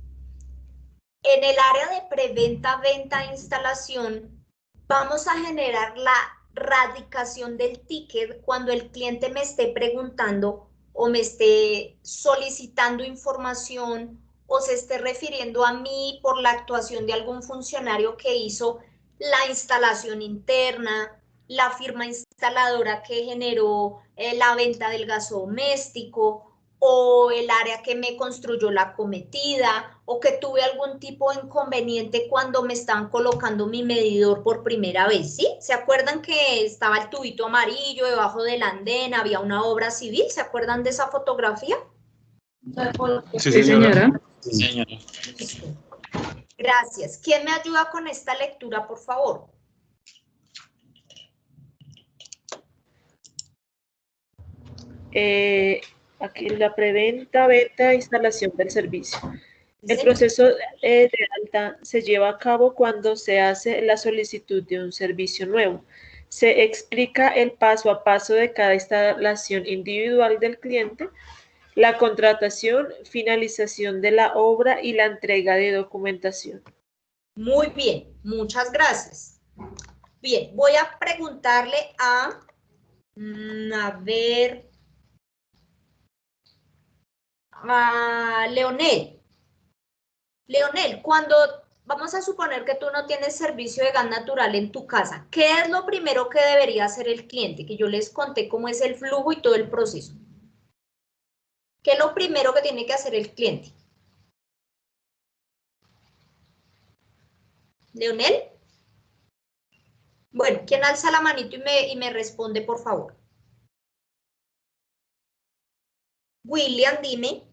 en el área de preventa, venta e instalación, vamos a generar la radicación del ticket cuando el cliente me esté preguntando o me esté solicitando información o se esté refiriendo a mí por la actuación de algún funcionario que hizo la instalación interna, la firma instaladora que generó la venta del gas doméstico, o el área que me construyó la acometida, o que tuve algún tipo de inconveniente cuando me estaban colocando mi medidor por primera vez, ¿sí? ¿Se acuerdan que estaba el tubito amarillo debajo del andén, había una obra civil? ¿Se acuerdan de esa fotografía? Sí, señora. Sí, señora. Gracias. ¿Quién me ayuda con esta lectura, por favor? Aquí la preventa, venta e instalación del servicio. El Sí. proceso de alta se lleva a cabo cuando se hace la solicitud de un servicio nuevo. Se explica el paso a paso de cada instalación individual del cliente, la contratación, finalización de la obra y la entrega de documentación. Muy bien, muchas gracias. Bien, voy a preguntarle a ver, a Leonel. Leonel, cuando vamos a suponer que tú no tienes servicio de gas natural en tu casa, ¿qué es lo primero que debería hacer el cliente? Que yo les conté cómo es el flujo y todo el proceso. ¿Qué es lo primero que tiene que hacer el cliente? ¿Leonel? Bueno, ¿quién alza la manito y me responde, por favor? William, dime.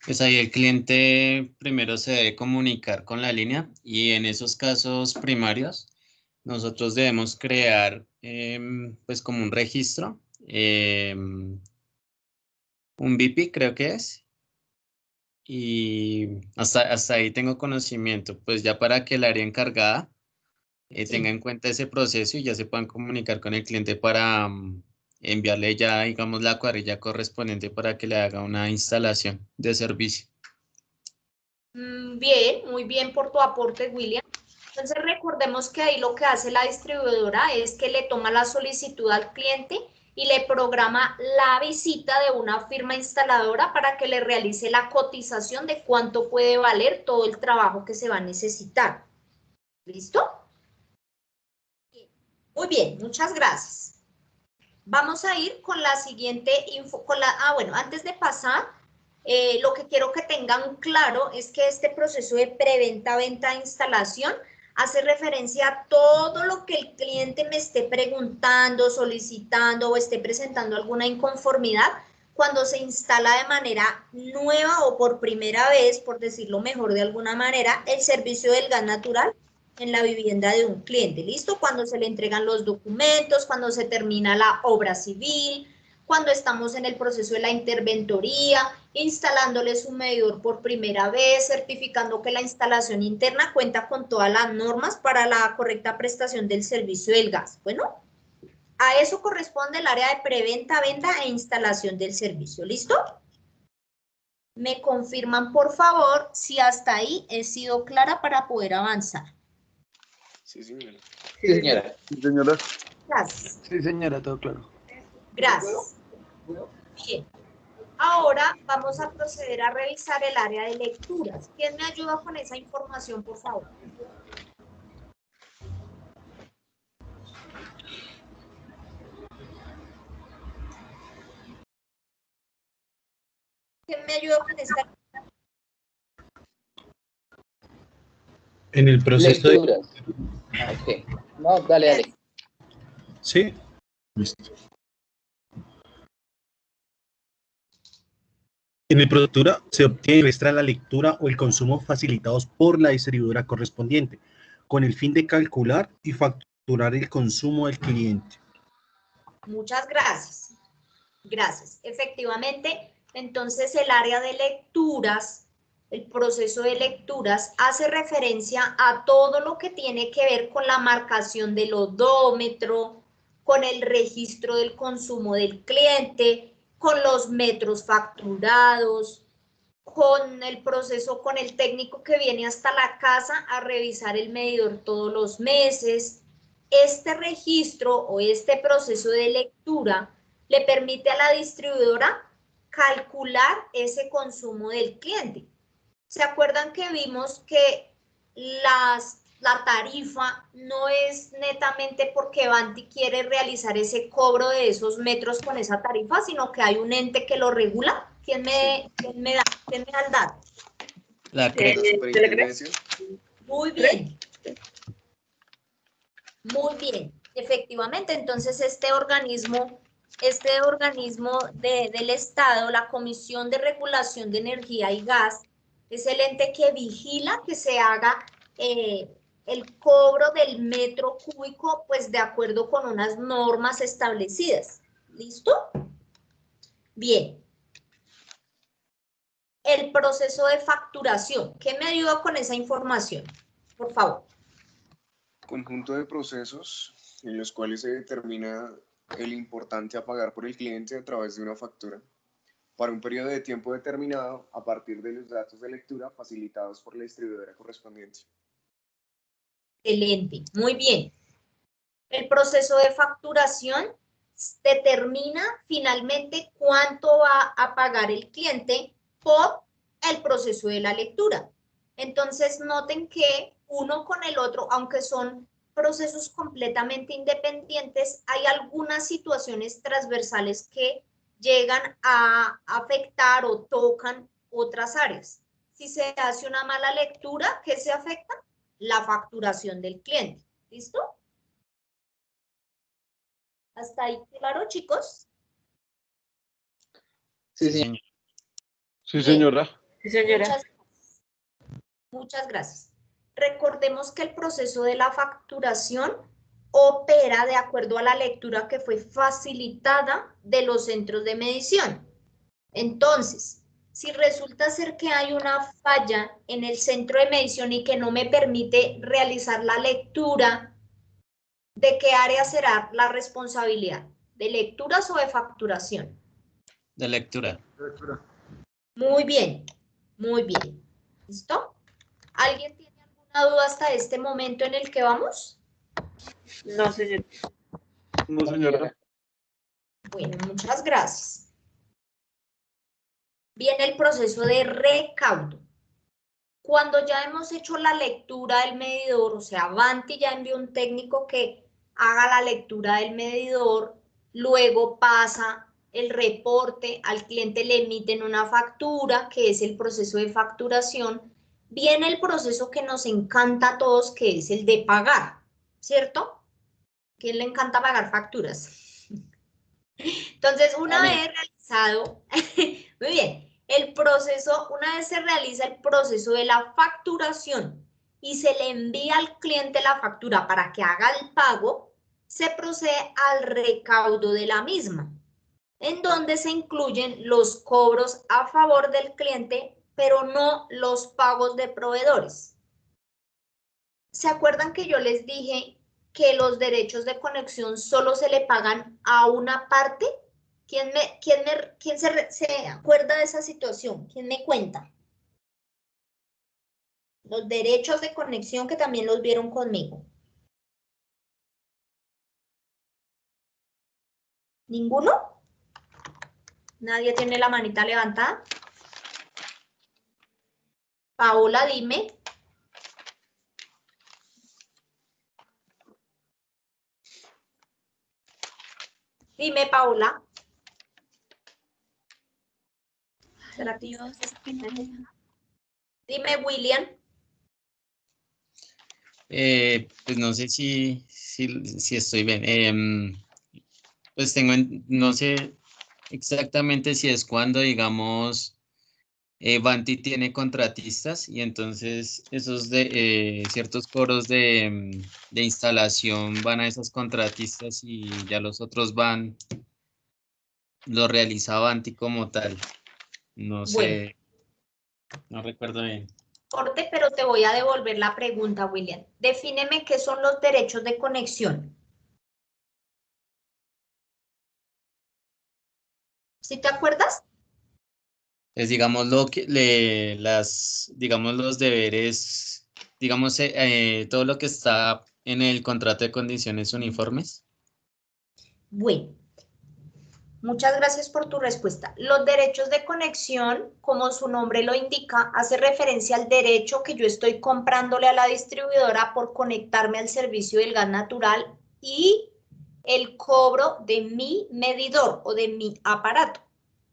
Pues ahí el cliente primero se debe comunicar con la línea y en esos casos primarios nosotros debemos crear pues como un registro, un VIP creo que es, y hasta ahí tengo conocimiento, pues ya para que el área encargada tenga en cuenta ese proceso y ya se puedan comunicar con el cliente para enviarle ya, digamos, la cuadrilla correspondiente para que le haga una instalación de servicio. Bien, muy bien por tu aporte, William. Entonces recordemos que ahí lo que hace la distribuidora es que le toma la solicitud al cliente y le programa la visita de una firma instaladora para que le realice la cotización de cuánto puede valer todo el trabajo que se va a necesitar. ¿Listo? Muy bien, muchas gracias. Vamos a ir con la siguiente info, bueno, antes de pasar, lo que quiero que tengan claro es que este proceso de preventa, venta e instalación hace referencia a todo lo que el cliente me esté preguntando, solicitando o esté presentando alguna inconformidad cuando se instala de manera nueva o por primera vez, por decirlo mejor de alguna manera, el servicio del gas natural en la vivienda de un cliente. ¿Listo? Cuando se le entregan los documentos, cuando se termina la obra civil, cuando estamos en el proceso de la interventoría, instalándole su medidor por primera vez, certificando que la instalación interna cuenta con todas las normas para la correcta prestación del servicio del gas. Bueno, a eso corresponde el área de preventa, venta e instalación del servicio. ¿Listo? Me confirman, por favor, si hasta ahí he sido clara para poder avanzar. Sí, señora. Sí, señora. Sí, señora. Gracias. Sí, señora, todo claro. Gracias. Bien. Ahora vamos a proceder a revisar el área de lecturas. ¿Quién me ayuda con esa información, por favor? ¿Quién me ayuda con esta? En el proceso Lecturas. Ok. No, dale, dale. Sí. Listo. En el productura se obtiene y registra la lectura o el consumo facilitados por la distribuidora correspondiente, con el fin de calcular y facturar el consumo del cliente. Muchas gracias. Gracias. Efectivamente, entonces el área de lecturas, el proceso de lecturas, hace referencia a todo lo que tiene que ver con la marcación del odómetro, con el registro del consumo del cliente, con los metros facturados, con el proceso, con el técnico que viene hasta la casa a revisar el medidor todos los meses, este registro o este proceso de lectura le permite a la distribuidora calcular ese consumo del cliente. ¿Se acuerdan que vimos que la tarifa no es netamente porque Vanti quiere realizar ese cobro de esos metros con esa tarifa, sino que hay un ente que lo regula? ¿Quién me da el dato? La CRE. Muy bien. Muy bien. Efectivamente, entonces este organismo del Estado, la Comisión de Regulación de Energía y Gas, es el ente que vigila que se haga el cobro del metro cúbico, pues de acuerdo con unas normas establecidas. ¿Listo? Bien. El proceso de facturación. ¿Qué me ayuda con esa información? Por favor. Conjunto de procesos en los cuales se determina el importante a pagar por el cliente a través de una factura para un periodo de tiempo determinado a partir de los datos de lectura facilitados por la distribuidora correspondiente. Excelente, muy bien. El proceso de facturación determina finalmente cuánto va a pagar el cliente por el proceso de la lectura. Entonces noten que uno con el otro, aunque son procesos completamente independientes, hay algunas situaciones transversales que llegan a afectar o tocan otras áreas. Si se hace una mala lectura, ¿qué se afecta? La facturación del cliente. ¿Listo? ¿Hasta ahí claro, chicos? Sí, señor. Sí, señora. Sí, señora. Muchas gracias. Recordemos que el proceso de la facturación opera de acuerdo a la lectura que fue facilitada de los centros de medición. Entonces, si resulta ser que hay una falla en el centro de medición y que no me permite realizar la lectura, ¿de qué área será la responsabilidad? ¿De lecturas o de facturación? De lectura. Muy bien, muy bien. ¿Listo? ¿Alguien tiene alguna duda hasta este momento en el que vamos? No, señor. No, señora. Bueno, muchas gracias. Viene el proceso de recaudo. Cuando ya hemos hecho la lectura del medidor, o sea, Vanti ya envió un técnico que haga la lectura del medidor, luego pasa el reporte, al cliente le emiten una factura, que es el proceso de facturación. Viene el proceso que nos encanta a todos, que es el de pagar, ¿cierto? ¿Quién le encanta pagar facturas? Entonces, una vez realizado, muy bien, el proceso, una vez se realiza el proceso de la facturación y se le envía al cliente la factura para que haga el pago, se procede al recaudo de la misma, en donde se incluyen los cobros a favor del cliente, pero no los pagos de proveedores. ¿Se acuerdan que yo les dije que los derechos de conexión solo se le pagan a una parte? ¿Quién se acuerda de esa situación? ¿Quién me cuenta? Los derechos de conexión que también los vieron conmigo. ¿Ninguno? ¿Nadie tiene la manita levantada? Paola, dime. Dime, Paola. Dime, William. Pues no sé si estoy bien. Pues no sé exactamente si es cuando, digamos, Vanti tiene contratistas y entonces esos ciertos cobros de instalación van a esos contratistas y ya los otros lo realiza Vanti como tal. No sé, no recuerdo bien. Corte, pero te voy a devolver la pregunta, William. Defíneme qué son los derechos de conexión. ¿Sí te acuerdas? Es digamos digamos los deberes, digamos todo lo que está en el contrato de condiciones uniformes. Bueno, muchas gracias por tu respuesta. Los derechos de conexión, como su nombre lo indica, hace referencia al derecho que yo estoy comprándole a la distribuidora por conectarme al servicio del gas natural y el cobro de mi medidor o de mi aparato.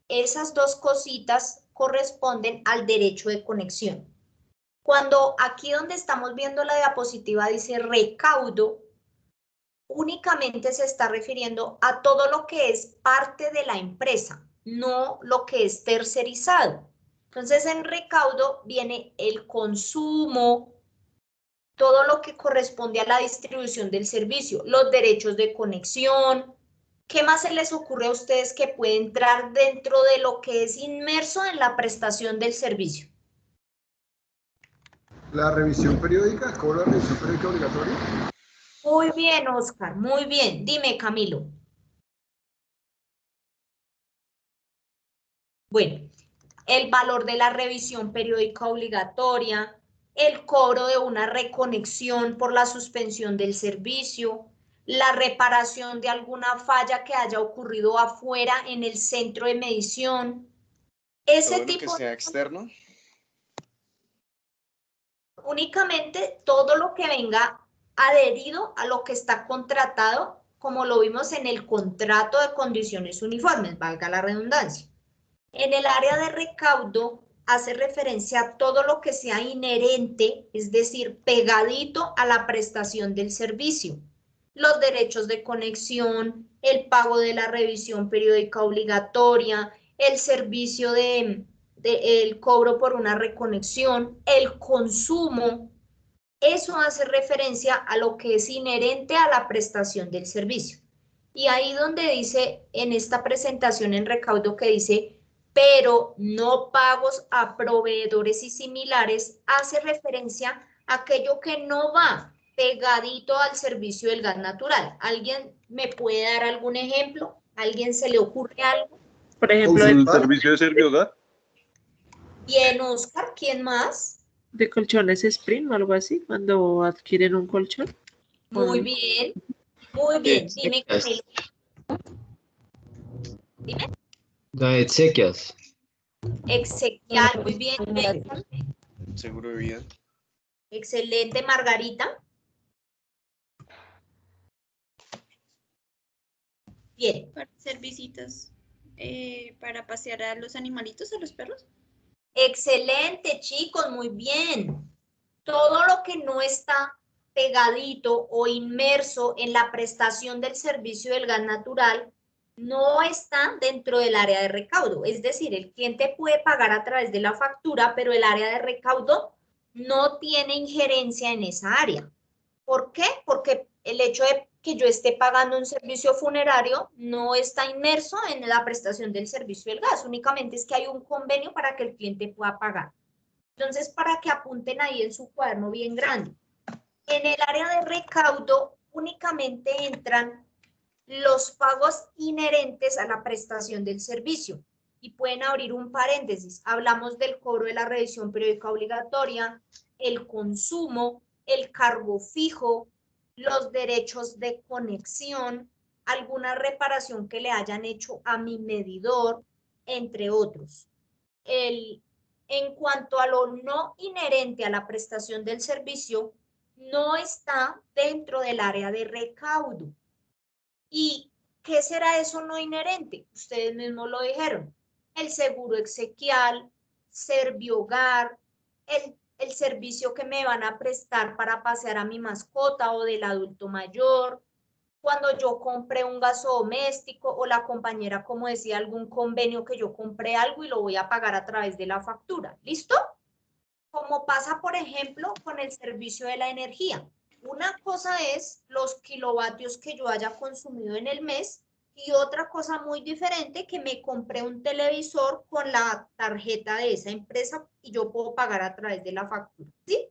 Esas dos cositas corresponden al derecho de conexión. Cuando aquí donde estamos viendo la diapositiva dice recaudo, únicamente se está refiriendo a todo lo que es parte de la empresa, no lo que es tercerizado. Entonces, en recaudo viene el consumo, todo lo que corresponde a la distribución del servicio, los derechos de conexión. ¿Qué más se les ocurre a ustedes que puede entrar dentro de lo que es inmerso en la prestación del servicio? La revisión periódica, ¿cobro la revisión periódica obligatoria? Muy bien, Oscar, muy bien. Dime, Camilo. Bueno, el valor de la revisión periódica obligatoria, el cobro de una reconexión por la suspensión del servicio, la reparación de alguna falla que haya ocurrido afuera en el centro de medición. Ese Todo lo tipo que sea externo. Únicamente todo lo que venga adherido a lo que está contratado, como lo vimos en el contrato de condiciones uniformes, valga la redundancia. En el área de recaudo hace referencia a todo lo que sea inherente, es decir, pegadito a la prestación del servicio. Los derechos de conexión, el pago de la revisión periódica obligatoria, el servicio el cobro por una reconexión, el consumo. Eso hace referencia a lo que es inherente a la prestación del servicio. Y ahí donde dice, en esta presentación en recaudo que dice, pero no pagos a proveedores y similares, hace referencia a aquello que no va pegadito al servicio del gas natural. ¿Alguien me puede dar algún ejemplo? ¿A alguien se le ocurre algo? Por ejemplo, ¿El servicio de Servihogar? Bien, Oscar, ¿quién más? De colchones Spring o algo así, cuando adquieren un colchón. Muy bien, muy bien. Dime, Camilo. Dime. La exequias. Exequial, muy bien. Seguro de vida. Excelente, Margarita. Bien. Para hacer visitas, para pasear a los animalitos, a los perros. Excelente, chicos, muy bien. Todo lo que no está pegadito o inmerso en la prestación del servicio del gas natural no está dentro del área de recaudo. Es decir, el cliente puede pagar a través de la factura, pero el área de recaudo no tiene injerencia en esa área. ¿Por qué? Porque el hecho de que yo esté pagando un servicio funerario no está inmerso en la prestación del servicio del gas, únicamente es que hay un convenio para que el cliente pueda pagar. Entonces, para que apunten ahí en su cuaderno bien grande. En el área de recaudo únicamente entran los pagos inherentes a la prestación del servicio. Y pueden abrir un paréntesis. Hablamos del cobro de la revisión periódica obligatoria, el consumo, el cargo fijo, los derechos de conexión, alguna reparación que le hayan hecho a mi medidor, entre otros. En cuanto a lo no inherente a la prestación del servicio, no está dentro del área de recaudo. ¿Y qué será eso no inherente? Ustedes mismos lo dijeron. El seguro exequial, Servihogar, el servicio que me van a prestar para pasear a mi mascota o del adulto mayor, cuando yo compré un gasodoméstico o la compañera, como decía, algún convenio que yo compré algo y lo voy a pagar a través de la factura. ¿Listo? Como pasa, por ejemplo, con el servicio de la energía. Una cosa es los kilovatios que yo haya consumido en el mes y otra cosa muy diferente que me compré un televisor con la tarjeta de esa empresa y yo puedo pagar a través de la factura. ¿Sí?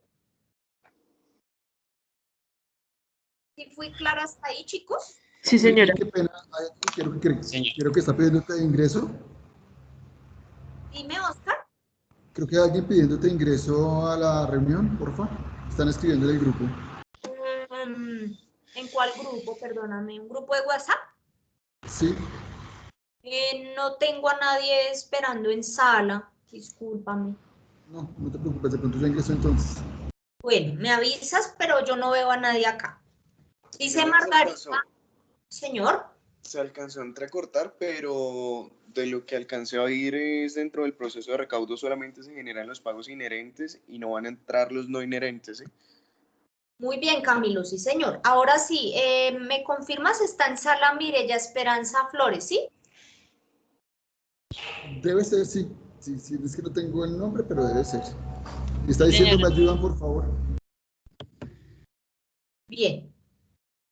¿Sí fui clara hasta ahí, chicos? Sí, señora. Qué pena, creo que está pidiéndote de ingreso. Dime, Oscar. Creo que hay alguien pidiéndote ingreso a la reunión, porfa. Están escribiendo en el grupo. ¿Cuál grupo? Perdóname, ¿un grupo de WhatsApp? Sí. No tengo a nadie esperando en sala, discúlpame. No, no te preocupes, de pronto ya ingreso entonces. Bueno, me avisas, pero yo no veo a nadie acá. Dice Señora, Margarita, señor. Se alcanzó a entrecortar, pero de lo que alcancé a oír es dentro del proceso de recaudo solamente se generan los pagos inherentes y no van a entrar los no inherentes, ¿sí? Muy bien, Camilo, sí, señor. Ahora sí, ¿me confirmas? Está en sala Mireya Esperanza Flores, ¿sí? Debe ser, sí. Sí, sí, es que no tengo el nombre, pero debe ser. Está diciendo, ¿me ayudan, por favor? Bien.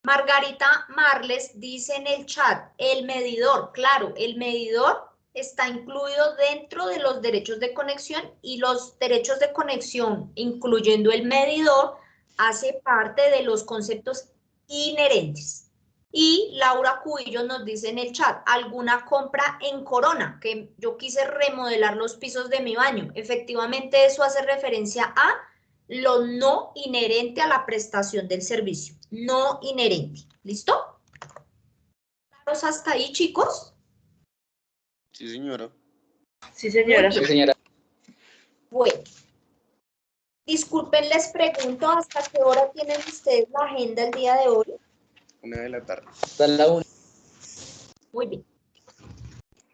Margarita Marles dice en el chat, el medidor, claro, el medidor está incluido dentro de los derechos de conexión y los derechos de conexión, incluyendo el medidor, hace parte de los conceptos inherentes. Y Laura Cubillo nos dice en el chat, alguna compra en Corona, que yo quise remodelar los pisos de mi baño. Efectivamente, eso hace referencia a lo no inherente a la prestación del servicio, no inherente. ¿Listo? ¿Claros hasta ahí, chicos? Sí, señora. Sí, señora. Sí, señora. Bueno. Disculpen, les pregunto, ¿hasta qué hora tienen ustedes la agenda el día de hoy? 1 de la tarde. Hasta la 1. Muy bien.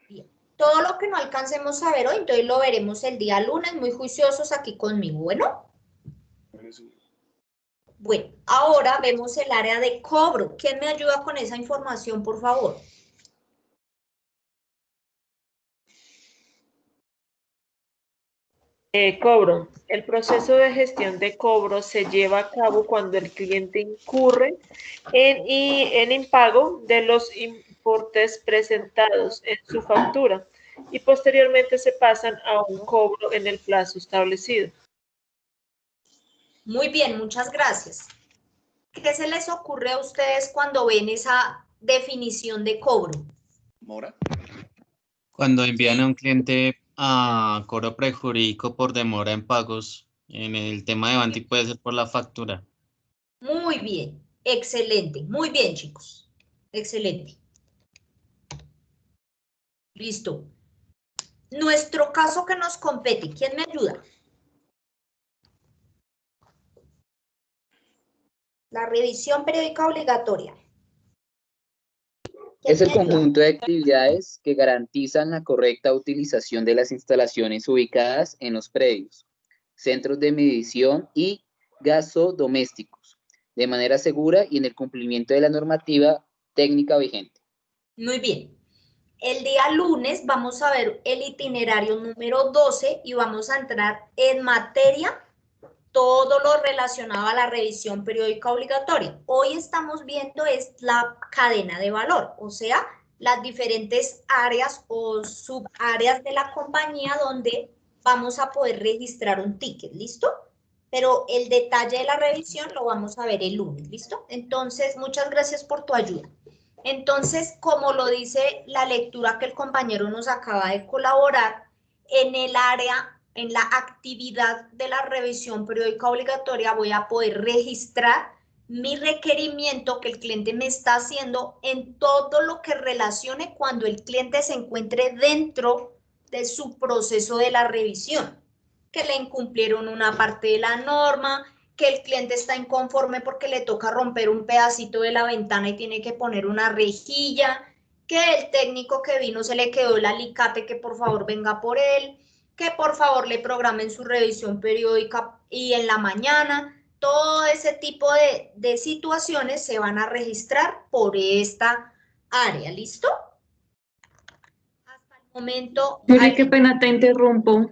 Bien. Todo lo que no alcancemos a ver hoy, entonces lo veremos el día lunes, muy juiciosos aquí conmigo, ¿bueno? Bueno, ahora vemos el área de cobro. ¿Quién me ayuda con esa información, por favor? Cobro. El proceso de gestión de cobro se lleva a cabo cuando el cliente incurre en impago de los importes presentados en su factura y posteriormente se pasan a un cobro en el plazo establecido. Muy bien, muchas gracias. ¿Qué se les ocurre a ustedes cuando ven esa definición de cobro? ¿Mora? Cuando envían a un cliente a cobro prejurídico por demora en pagos, en el tema de Banti puede ser por la factura. Muy bien, excelente. Muy bien, chicos. Excelente. Listo. Nuestro caso que nos compete, ¿quién me ayuda? La revisión periódica obligatoria. Es el conjunto de actividades que garantizan la correcta utilización de las instalaciones ubicadas en los predios, centros de medición y gasodomésticos, de manera segura y en el cumplimiento de la normativa técnica vigente. Muy bien. El día lunes vamos a ver el itinerario número 12 y vamos a entrar en materia todo lo relacionado a la revisión periódica obligatoria. Hoy estamos viendo es la cadena de valor, o sea, las diferentes áreas o subáreas de la compañía donde vamos a poder registrar un ticket, ¿listo? Pero el detalle de la revisión lo vamos a ver el lunes, ¿listo? Entonces, muchas gracias por tu ayuda. Entonces, como lo dice la lectura que el compañero nos acaba de colaborar, en el área, en la actividad de la revisión periódica obligatoria voy a poder registrar mi requerimiento que el cliente me está haciendo en todo lo que relacione cuando el cliente se encuentre dentro de su proceso de la revisión, que le incumplieron una parte de la norma, que el cliente está inconforme porque le toca romper un pedacito de la ventana y tiene que poner una rejilla, que el técnico que vino se le quedó el alicate, que por favor venga por él, que por favor le programen su revisión periódica y en la mañana. Todo ese tipo de situaciones se van a registrar por esta área, ¿listo? Hasta el momento... Yuri, qué pena te interrumpo.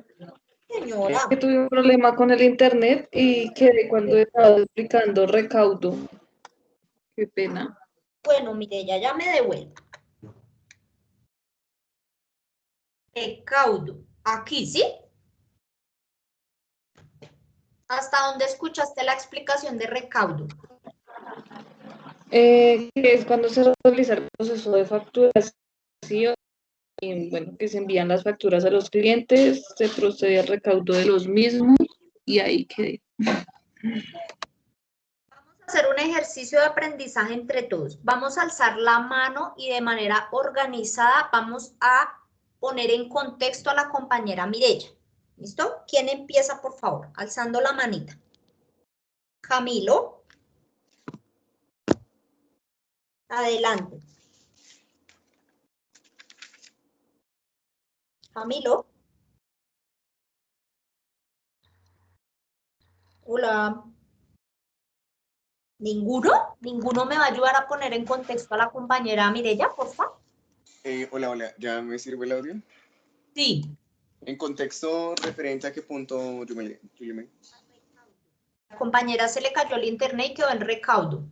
Señora. Que tuve un problema con el internet y quedé cuando estaba explicando recaudo. Qué pena. Bueno, mire, ya me devuelvo. Recaudo. Aquí, ¿sí? ¿Hasta dónde escuchaste la explicación de recaudo? Que es cuando se realiza el proceso de facturación y bueno, que se envían las facturas a los clientes, se procede al recaudo de los mismos y ahí quedé. Vamos a hacer un ejercicio de aprendizaje entre todos. Vamos a alzar la mano y de manera organizada vamos a poner en contexto a la compañera Mireya. ¿Listo? ¿Quién empieza, por favor? Alzando la manita. Camilo. Adelante. Camilo. Hola. ¿Ninguno? ¿Ninguno me va a ayudar a poner en contexto a la compañera Mireya, por favor? Hola, ¿ya me sirve el audio? Sí. En contexto referente a qué punto, Yulimay. La compañera se le cayó el internet y quedó en recaudo.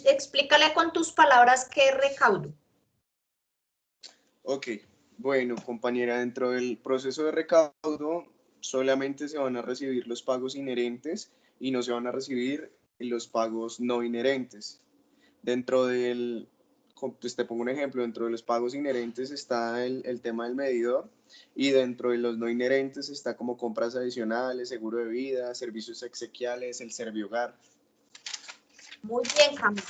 Explícale con tus palabras qué es recaudo. Ok, bueno, compañera, dentro del proceso de recaudo solamente se van a recibir los pagos inherentes y no se van a recibir los pagos no inherentes. Dentro del, pues te pongo un ejemplo, dentro de los pagos inherentes está el tema del medidor y dentro de los no inherentes está como compras adicionales, seguro de vida, servicios exequiales, el Servihogar. Muy bien, Camilo.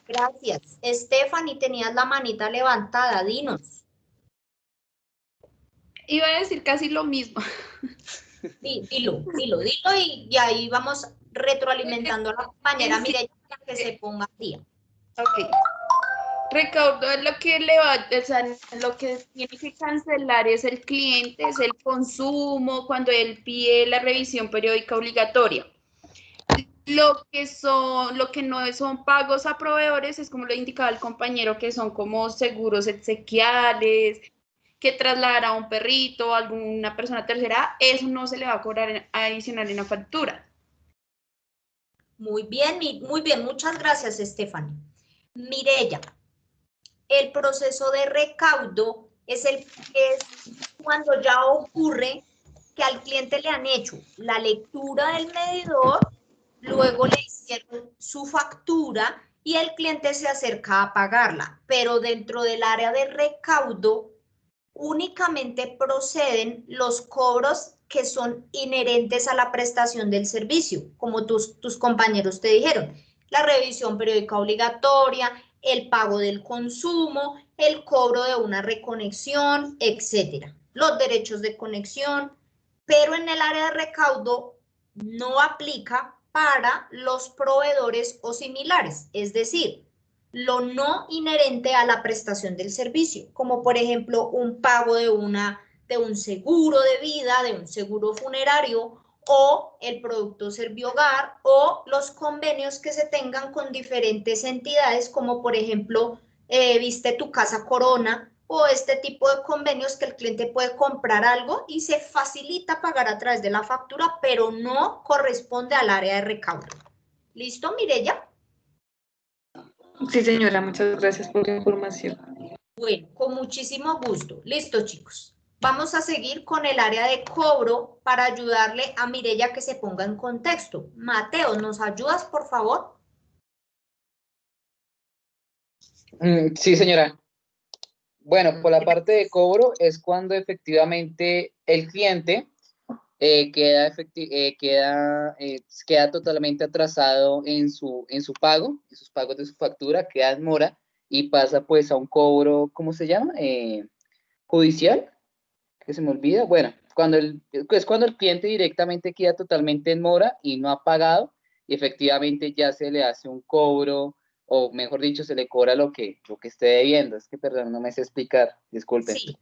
Gracias. Stephanie, tenías la manita levantada, dinos. Iba a decir casi lo mismo. Sí, dilo y ahí vamos retroalimentando a la compañera Mireya para que se ponga al día. Ok. Recaudo es lo que le va, o sea, lo que tiene que cancelar es el cliente, es el consumo, cuando él pide la revisión periódica obligatoria. Lo que no son pagos a proveedores es como lo indicaba el compañero, que son como seguros exequiales, que trasladar a un perrito o a alguna persona tercera, eso no se le va a cobrar adicional en la factura. Muy bien, muchas gracias, Stephanie. Mireya, el proceso de recaudo es cuando ya ocurre que al cliente le han hecho la lectura del medidor, luego le hicieron su factura y el cliente se acerca a pagarla, pero dentro del área de recaudo únicamente proceden los cobros que son inherentes a la prestación del servicio, como tus compañeros te dijeron, la revisión periódica obligatoria, el pago del consumo, el cobro de una reconexión, etcétera, los derechos de conexión, pero en el área de recaudo no aplica para los proveedores o similares, es decir, lo no inherente a la prestación del servicio, como por ejemplo un pago de un seguro de vida, de un seguro funerario, o el producto Servihogar, o los convenios que se tengan con diferentes entidades, como por ejemplo, Viste tu Casa Corona, o este tipo de convenios que el cliente puede comprar algo y se facilita pagar a través de la factura, pero no corresponde al área de recaudo. ¿Listo, Mireya? Sí, señora, muchas gracias por la información. Bueno, con muchísimo gusto. Listo, chicos. Vamos a seguir con el área de cobro para ayudarle a Mireya que se ponga en contexto. Mateo, ¿nos ayudas, por favor? Sí, señora. Bueno, por la parte de cobro es cuando efectivamente el cliente queda totalmente atrasado en sus pagos de su factura, queda en mora y pasa pues a un cobro, ¿cómo se llama? Judicial, que se me olvida. Bueno, cuando el cliente directamente queda totalmente en mora y no ha pagado, y efectivamente ya se le hace un cobro, o mejor dicho, se le cobra lo que esté debiendo. Es que, perdón, no me sé explicar, disculpen. Sí,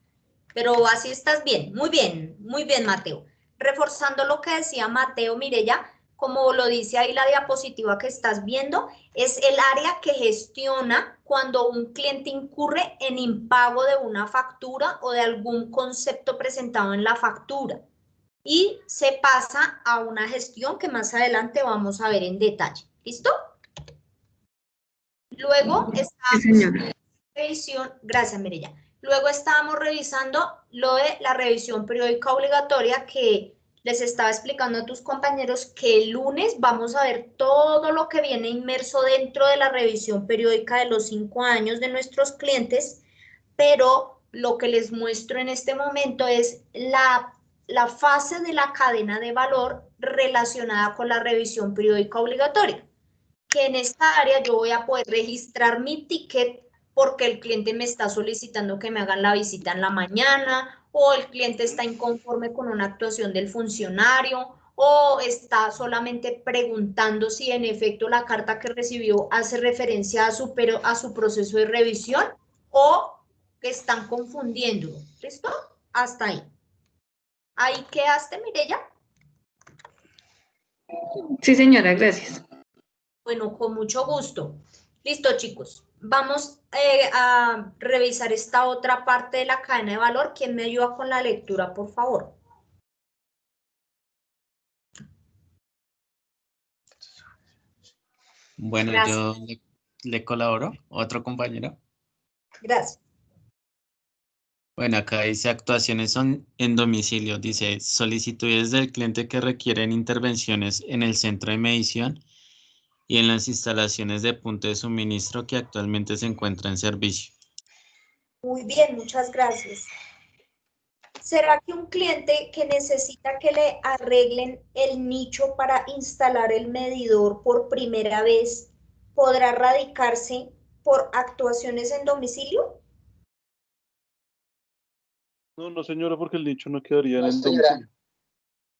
pero así estás bien, muy bien, Mateo. Reforzando lo que decía Mateo, Mireya, como lo dice ahí la diapositiva que estás viendo, es el área que gestiona cuando un cliente incurre en impago de una factura o de algún concepto presentado en la factura. Y se pasa a una gestión que más adelante vamos a ver en detalle. ¿Listo? Luego está revisión, gracias Mireya. Luego estábamos revisando lo de la revisión periódica obligatoria que les estaba explicando a tus compañeros que el lunes vamos a ver todo lo que viene inmerso dentro de la revisión periódica de los 5 años de nuestros clientes, pero lo que les muestro en este momento es la la fase de la cadena de valor relacionada con la revisión periódica obligatoria. Que en esta área yo voy a poder registrar mi ticket porque el cliente me está solicitando que me hagan la visita en la mañana, o el cliente está inconforme con una actuación del funcionario, o está solamente preguntando si en efecto la carta que recibió hace referencia a su proceso de revisión, o que están confundiéndolo. ¿Listo? Hasta ahí. ¿Ahí quedaste, Mireya? Sí, señora, gracias. Bueno, con mucho gusto. Listo, chicos. Vamos a revisar esta otra parte de la cadena de valor. ¿Quién me ayuda con la lectura, por favor? Bueno, Gracias. yo le colaboro, otro compañero. Gracias. Bueno, acá dice actuaciones son en domicilio. Dice solicitudes del cliente que requieren intervenciones en el centro de medición y en las instalaciones de punto de suministro que actualmente se encuentra en servicio. Muy bien, muchas gracias. ¿Será que un cliente que necesita que le arreglen el nicho para instalar el medidor por primera vez podrá radicarse por actuaciones en domicilio? No, señora, porque el nicho no quedaría No, en el señora, domicilio.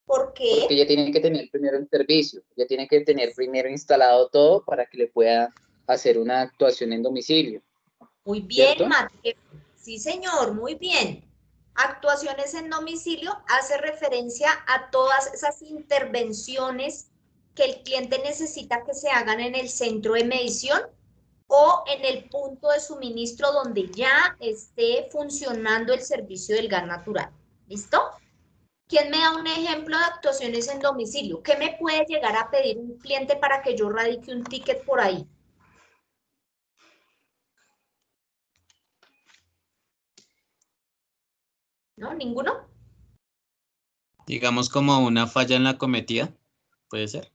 ¿Por qué? porque ya tienen que tener primero el servicio, ya tienen que tener primero instalado todo para que le pueda hacer una actuación en domicilio. Muy bien, ¿Cierto? Mateo. Sí, señor, muy bien. Actuaciones en domicilio hace referencia a todas esas intervenciones que el cliente necesita que se hagan en el centro de medición o en el punto de suministro donde ya esté funcionando el servicio del gas natural. ¿Listo? ¿Quién me da un ejemplo de actuaciones en domicilio? ¿Qué me puede llegar a pedir un cliente para que yo radique un ticket por ahí? ¿No? ¿Ninguno? Digamos como una falla en la cometida, ¿puede ser?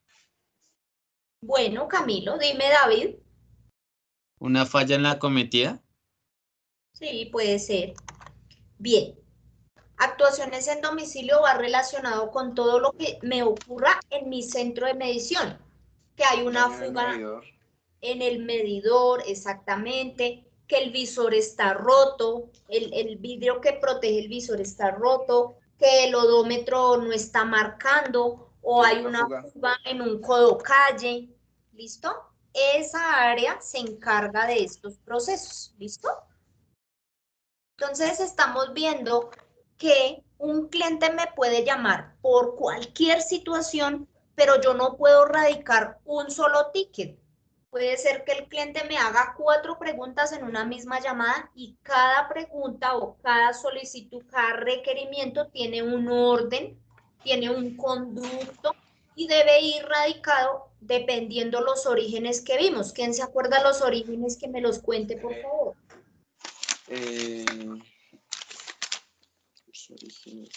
Bueno, Camilo, dime, David. Una falla en la cometida. Sí, puede ser. Bien. Actuaciones en domicilio va relacionado con todo lo que me ocurra en mi centro de medición. Que hay una Daño en el fuga medidor. en el medidor, exactamente, que el visor está roto, el vidrio que protege el visor está roto, que el odómetro no está marcando, o Tiene hay una una fuga. fuga en un codo calle. ¿Listo? Esa área se encarga de estos procesos. ¿Listo? Entonces estamos viendo que un cliente me puede llamar por cualquier situación, pero yo no puedo radicar un solo ticket. Puede ser que el cliente me haga 4 preguntas en una misma llamada y cada pregunta o cada solicitud, cada requerimiento tiene un orden, tiene un conducto y debe ir radicado dependiendo los orígenes que vimos. ¿Quién se acuerda los orígenes? Que me los cuente, por favor. Los orígenes.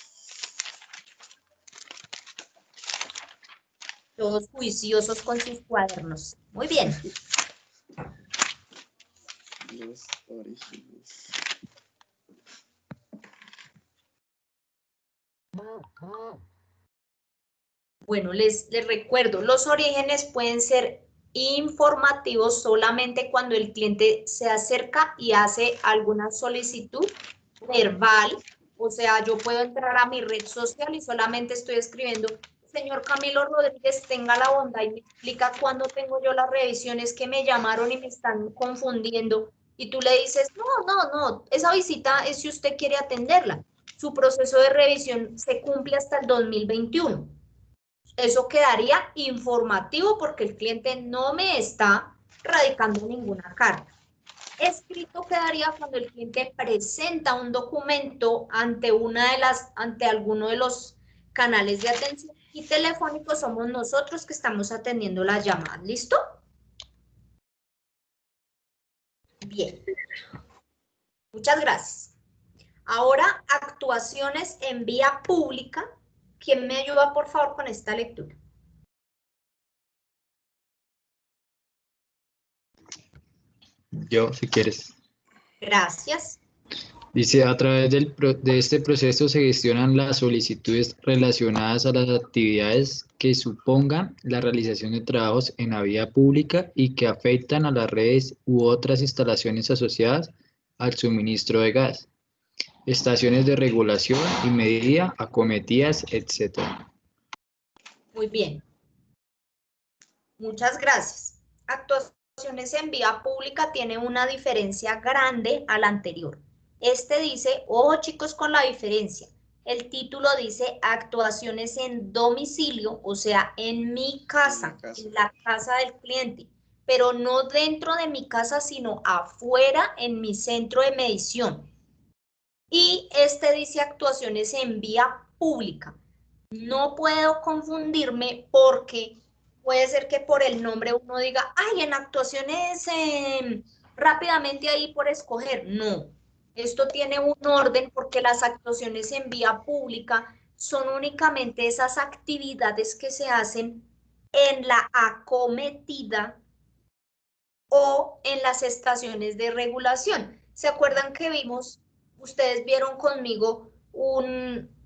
Todos juiciosos con sus cuadernos. Muy bien. Los orígenes. Bueno, les recuerdo, los orígenes pueden ser informativos solamente cuando el cliente se acerca y hace alguna solicitud verbal. O sea, yo puedo entrar a mi red social y solamente estoy escribiendo, señor Camilo Rodríguez, tenga la bondad y me explica cuándo tengo yo las revisiones que me llamaron y me están confundiendo. Y tú le dices, no, esa visita es si usted quiere atenderla. Su proceso de revisión se cumple hasta el 2021. Eso quedaría informativo porque el cliente no me está radicando ninguna carta. Escrito quedaría cuando el cliente presenta un documento ante alguno de los canales de atención, y telefónico somos nosotros que estamos atendiendo las llamadas. ¿Listo? Bien. Muchas gracias. Ahora, actuaciones en vía pública. ¿Quién me ayuda, por favor, con esta lectura? Yo, si quieres. Gracias. Dice, a través de este proceso se gestionan las solicitudes relacionadas a las actividades que supongan la realización de trabajos en la vía pública y que afectan a las redes u otras instalaciones asociadas al suministro de gas, estaciones de regulación y medida acometidas, etc. Muy bien. Muchas gracias. Actuaciones en vía pública tiene una diferencia grande a la anterior. Este dice, ojo chicos con la diferencia. El título dice actuaciones en domicilio, o sea, en mi casa, en la casa del cliente, pero no dentro de mi casa, sino afuera en mi centro de medición. Y este dice actuaciones en vía pública. No puedo confundirme porque puede ser que por el nombre uno diga, ay, en actuaciones rápidamente ahí por escoger. No, esto tiene un orden porque las actuaciones en vía pública son únicamente esas actividades que se hacen en la acometida o en las estaciones de regulación. ¿Se acuerdan que vimos, ustedes vieron conmigo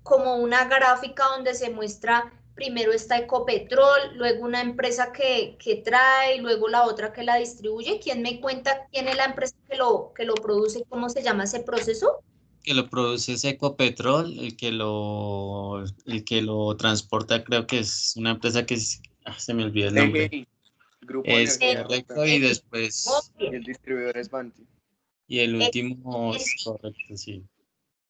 como una gráfica donde se muestra primero está Ecopetrol, luego una empresa que trae, luego la otra que la distribuye? ¿Quién me cuenta quién es la empresa que lo produce y cómo se llama ese proceso? Que lo produce es Ecopetrol, el que lo transporta creo que es una empresa que se me olvidó el nombre. EGI, Grupo Es Energía correcto, y después, y el distribuidor es Banti. y el último es correcto, sí.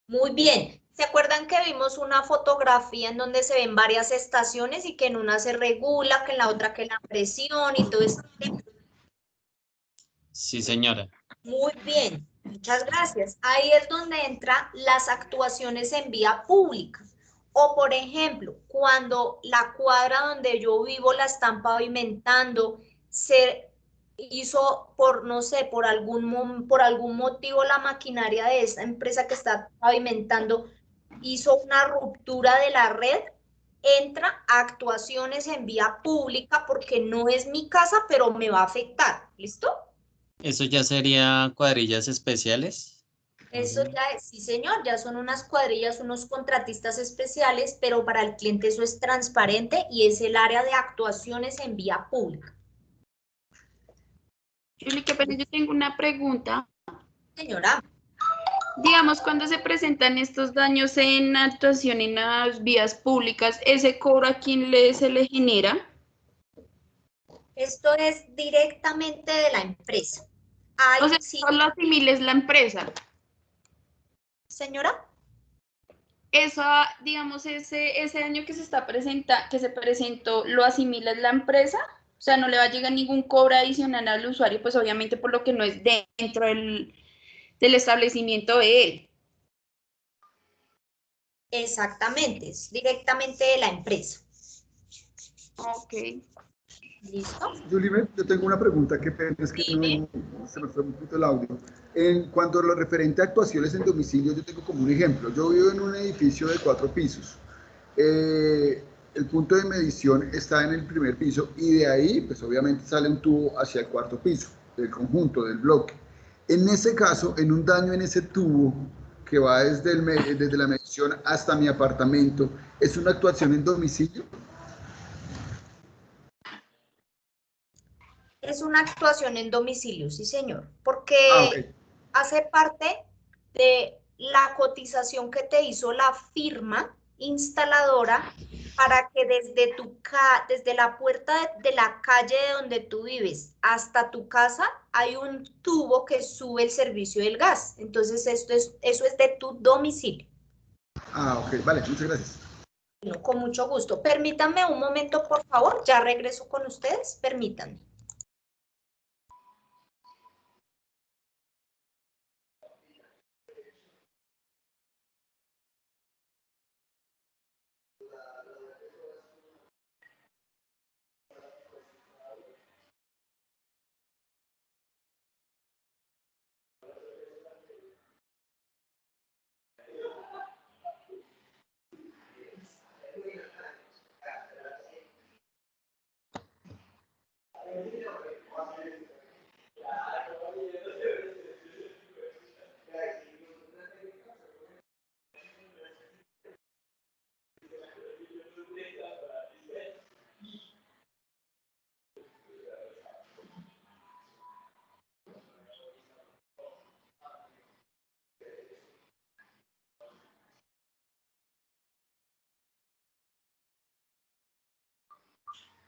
Muy bien. ¿Se acuerdan que vimos una fotografía en donde se ven varias estaciones y que en una se regula, que en la otra que la presión y todo esto? Sí, señora. Muy bien, muchas gracias. Ahí es donde entran las actuaciones en vía pública. O por ejemplo, cuando la cuadra donde yo vivo la están pavimentando, se hizo por, no sé, por algún motivo la maquinaria de esta empresa que está pavimentando hizo una ruptura de la red, entra actuaciones en vía pública porque no es mi casa, pero me va a afectar. ¿Listo? Eso ya sería cuadrillas especiales. Eso ya es, sí señor, ya son unas cuadrillas, unos contratistas especiales, pero para el cliente eso es transparente y es el área de actuaciones en vía pública. Yuli, qué pena, yo tengo una pregunta. Señora. Digamos, cuando se presentan estos daños en actuación en las vías públicas, ¿ese cobro a quién se le genera? Esto es directamente de la empresa. O sea, solo asimila es la empresa. Señora. Esa, digamos, ese daño que se presentó, ¿lo asimila la empresa? O sea, no le va a llegar ningún cobro adicional al usuario, pues obviamente por lo que no es dentro del establecimiento de él. Exactamente, es directamente de la empresa. Ok. ¿Listo? Julie, yo tengo una pregunta, qué pena, es que no, se me fue un poquito el audio. En cuanto a lo referente a actuaciones en domicilio, yo tengo como un ejemplo. Yo vivo en un edificio de 4 pisos. El punto de medición está en el primer piso y de ahí, pues obviamente sale un tubo hacia el 4.º piso, del conjunto, del bloque. En ese caso, en un daño en ese tubo que va desde la medición hasta mi apartamento, ¿es una actuación en domicilio? Es una actuación en domicilio, sí señor, porque Okay. hace parte de la cotización que te hizo la firma instaladora para que desde la puerta de la calle de donde tú vives hasta tu casa hay un tubo que sube el servicio del gas. Entonces eso es de tu domicilio. Ok, vale, muchas gracias. Bueno, con mucho gusto. Permítanme un momento, por favor, ya regreso con ustedes, permítanme.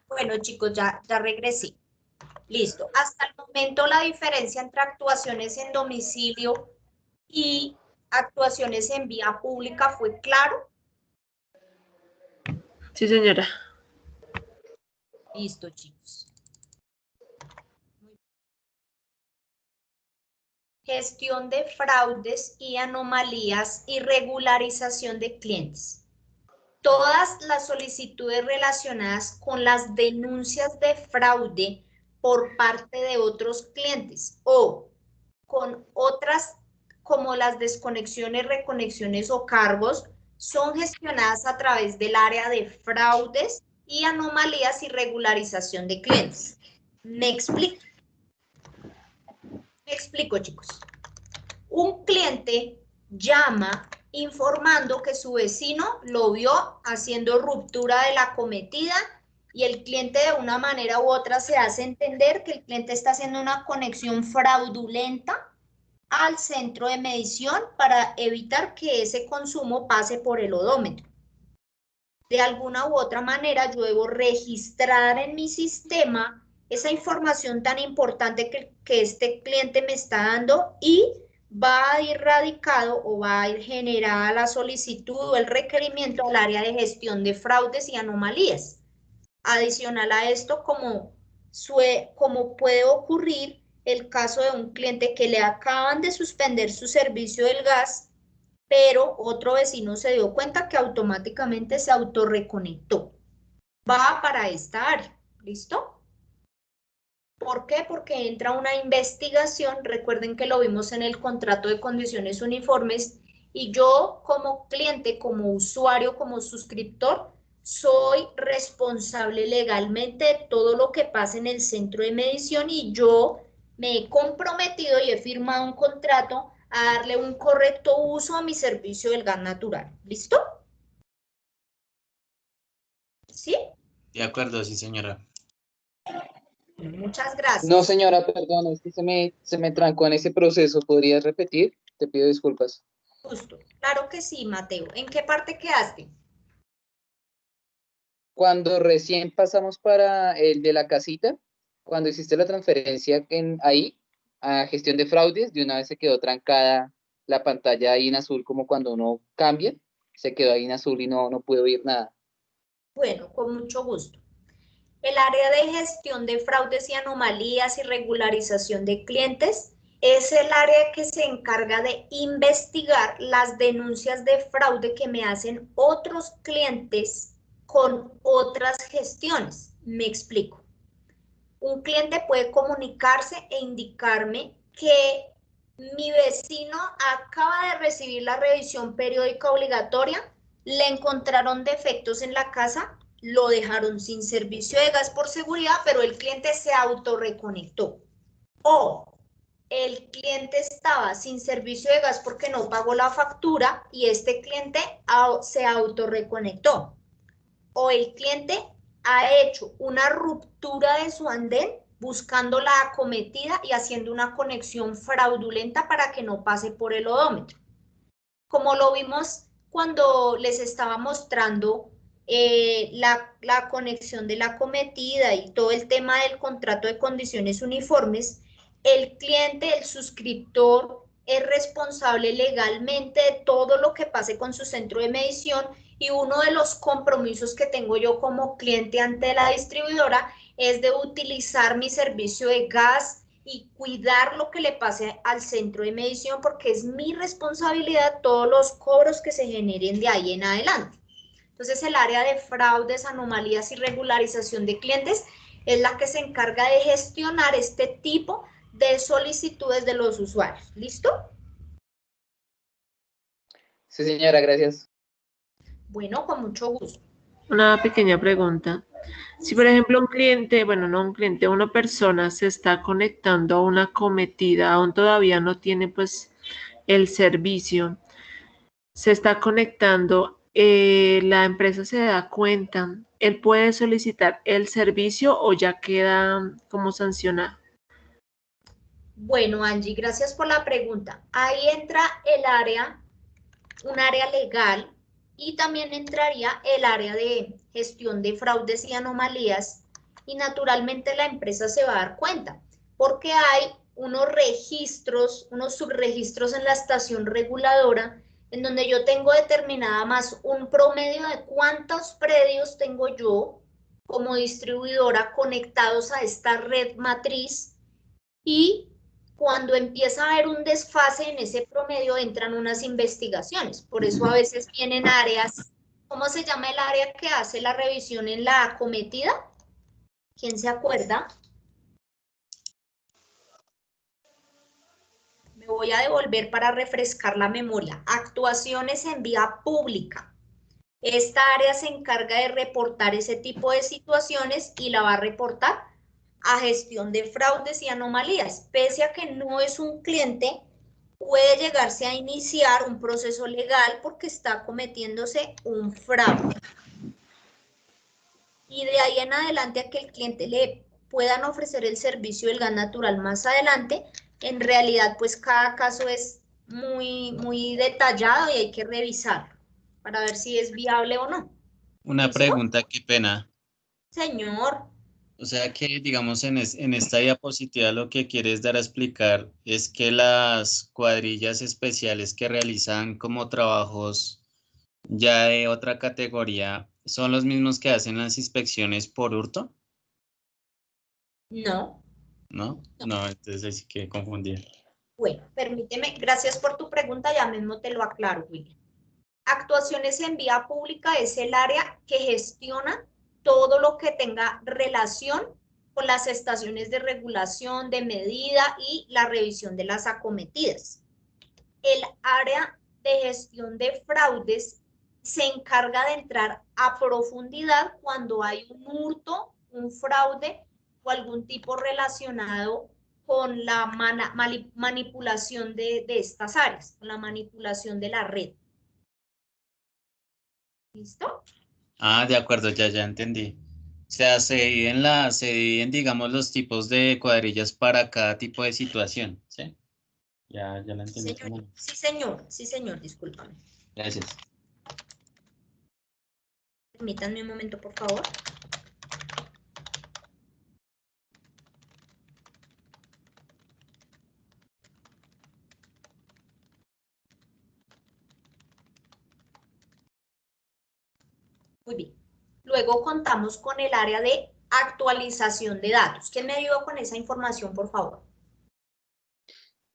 Bueno, chicos, ya regresé. Listo. Hasta el momento la diferencia entre actuaciones en domicilio y actuaciones en vía pública fue claro. Sí, señora. Listo, chicos. Gestión de fraudes y anomalías y regularización de clientes. Todas las solicitudes relacionadas con las denuncias de fraude por parte de otros clientes o con otras como las desconexiones, reconexiones o cargos son gestionadas a través del área de fraudes y anomalías y regularización de clientes. Me explico. Me explico, chicos. Un cliente llama informando que su vecino lo vio haciendo ruptura de la cometida y el cliente de una manera u otra se hace entender que el cliente está haciendo una conexión fraudulenta al centro de medición para evitar que ese consumo pase por el odómetro. De alguna u otra manera yo debo registrar en mi sistema esa información tan importante que este cliente me está dando y va a ir radicado o va a ir generada la solicitud o el requerimiento al área de gestión de fraudes y anomalías. Adicional a esto, como puede ocurrir el caso de un cliente que le acaban de suspender su servicio del gas, pero otro vecino se dio cuenta que automáticamente se autorreconectó. Va para esta área, ¿listo? ¿Por qué? Porque entra una investigación, recuerden que lo vimos en el contrato de condiciones uniformes, y yo como cliente, como usuario, como suscriptor, soy responsable legalmente de todo lo que pasa en el centro de medición y yo me he comprometido y he firmado un contrato a darle un correcto uso a mi servicio del gas natural. ¿Listo? ¿Sí? De acuerdo, sí, señora. Muchas gracias. No, señora, perdón, es que se me trancó en ese proceso. ¿Podrías repetir? Te pido disculpas. Justo. Claro que sí, Mateo. ¿En qué parte quedaste? Cuando recién pasamos para el de la casita, cuando hiciste la transferencia ahí a gestión de fraudes, de una vez se quedó trancada la pantalla ahí en azul, como cuando uno cambia, se quedó ahí en azul y no pude oír nada. Bueno, con mucho gusto. El área de gestión de fraudes y anomalías y regularización de clientes es el área que se encarga de investigar las denuncias de fraude que me hacen otros clientes con otras gestiones. Me explico. Un cliente puede comunicarse e indicarme que mi vecino acaba de recibir la revisión periódica obligatoria, le encontraron defectos en la casa, lo dejaron sin servicio de gas por seguridad, pero el cliente se autorreconectó. O el cliente estaba sin servicio de gas porque no pagó la factura y este cliente se autorreconectó. O el cliente ha hecho una ruptura de su andén buscando la acometida y haciendo una conexión fraudulenta para que no pase por el odómetro. Como lo vimos cuando les estaba mostrando la conexión de la acometida y todo el tema del contrato de condiciones uniformes, el cliente, el suscriptor, es responsable legalmente de todo lo que pase con su centro de medición y uno de los compromisos que tengo yo como cliente ante la distribuidora es de utilizar mi servicio de gas y cuidar lo que le pase al centro de medición porque es mi responsabilidad todos los cobros que se generen de ahí en adelante. Entonces el área de fraudes, anomalías y regularización de clientes es la que se encarga de gestionar este tipo de solicitudes de los usuarios. ¿Listo? Sí, señora, gracias. Bueno, con mucho gusto. Una pequeña pregunta. Si, por ejemplo, un cliente, bueno, no un cliente, una persona se está conectando a una cometida, aún todavía no tiene pues el servicio, se está conectando, la empresa se da cuenta, él puede solicitar el servicio o ya queda como sancionado. Bueno, Angie, gracias por la pregunta. Ahí entra el área, un área legal, y también entraría el área de gestión de fraudes y anomalías, y naturalmente la empresa se va a dar cuenta, porque hay unos registros, unos subregistros en la estación reguladora en donde yo tengo determinada más un promedio de cuántos predios tengo yo como distribuidora conectados a esta red matriz, y cuando empieza a haber un desfase en ese promedio entran unas investigaciones. Por eso a veces vienen áreas, ¿cómo se llama el área que hace la revisión en la acometida? ¿Quién se acuerda? Me voy a devolver para refrescar la memoria. Actuaciones en vía pública. Esta área se encarga de reportar ese tipo de situaciones y la va a reportar a gestión de fraudes y anomalías. Pese a que no es un cliente, puede llegarse a iniciar un proceso legal porque está cometiéndose un fraude. Y de ahí en adelante a que el cliente le puedan ofrecer el servicio del gas natural más adelante, en realidad pues cada caso es muy detallado y hay que revisarlo para ver si es viable o no. Una ¿Listo? pregunta, qué pena. Señor. O sea que, digamos, en esta diapositiva lo que quieres dar a explicar es que las cuadrillas especiales que realizan como trabajos ya de otra categoría son los mismos que hacen las inspecciones por hurto, No. ¿no? No, entonces sí que confundir. Bueno, permíteme, gracias por tu pregunta, ya mismo te lo aclaro, William. Actuaciones en vía pública es el área que gestiona todo lo que tenga relación con las estaciones de regulación, de medida y la revisión de las acometidas. El área de gestión de fraudes se encarga de entrar a profundidad cuando hay un hurto, un fraude o algún tipo relacionado con la manipulación de estas áreas, con la manipulación de la red. ¿Listo? Ah, de acuerdo, ya entendí. O sea, se dividen, digamos, los tipos de cuadrillas para cada tipo de situación, ¿sí? Ya la entendí. Sí, señor, discúlpame. Gracias. Permítanme un momento, por favor. Muy bien. Luego contamos con el área de actualización de datos. ¿Quién me ayuda con esa información, por favor?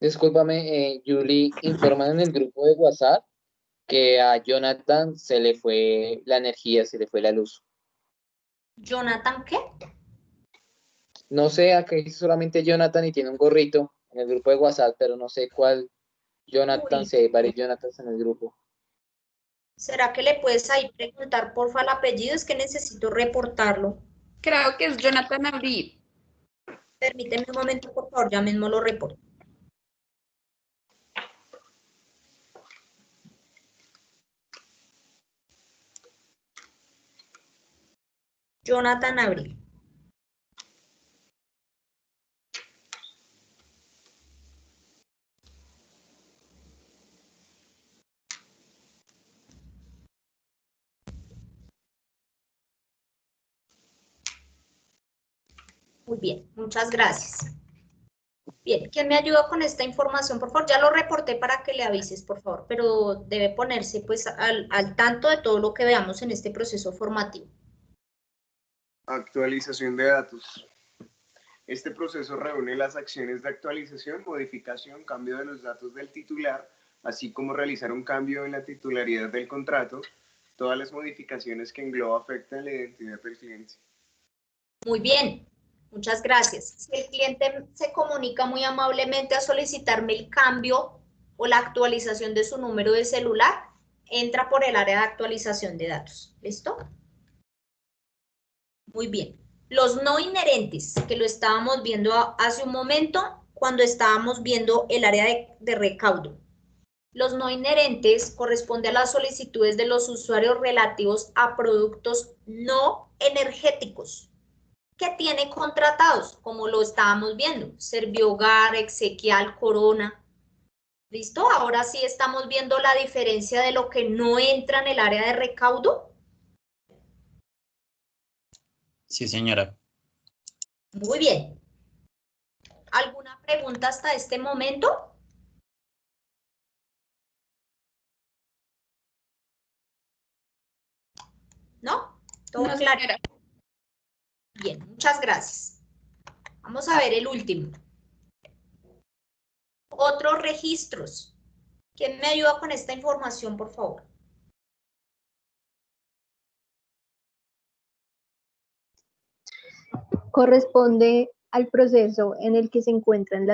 Discúlpame, Julie, informan en el grupo de WhatsApp que a Jonathan se le fue la energía, se le fue la luz. ¿Jonathan qué? No sé, acá dice solamente Jonathan y tiene un gorrito en el grupo de WhatsApp, pero no sé cuál Jonathan, Uy. si hay varios Jonathans en el grupo. ¿Será que le puedes ahí preguntar, porfa, el apellido? Es que necesito reportarlo. Creo que es Jonathan Abril. Permíteme un momento, por favor, ya mismo lo reporto. Jonathan Abril. Muy bien, muchas gracias. Bien, ¿quién me ayuda con esta información? Por favor, ya lo reporté para que le avises, por favor, pero debe ponerse pues al tanto de todo lo que veamos en este proceso formativo. Actualización de datos. Este proceso reúne las acciones de actualización, modificación, cambio de los datos del titular, así como realizar un cambio en la titularidad del contrato, todas las modificaciones que engloba afectan la identidad del cliente. Muy bien, muchas gracias. Si el cliente se comunica muy amablemente a solicitarme el cambio o la actualización de su número de celular, entra por el área de actualización de datos. ¿Listo? Muy bien. Los no inherentes, que lo estábamos viendo hace un momento cuando estábamos viendo el área de recaudo. Los no inherentes corresponden a las solicitudes de los usuarios relativos a productos no energéticos que tiene contratados, como lo estábamos viendo, Servihogar, Exequial, Corona. ¿Listo? Ahora sí estamos viendo la diferencia de lo que no entra en el área de recaudo. Sí, señora. Muy bien. ¿Alguna pregunta hasta este momento? ¿No? ¿Todo No, claro? señora. Bien, muchas gracias. Vamos a ver el último. Otros registros. ¿Quién me ayuda con esta información, por favor? Corresponde al proceso en el que se encuentran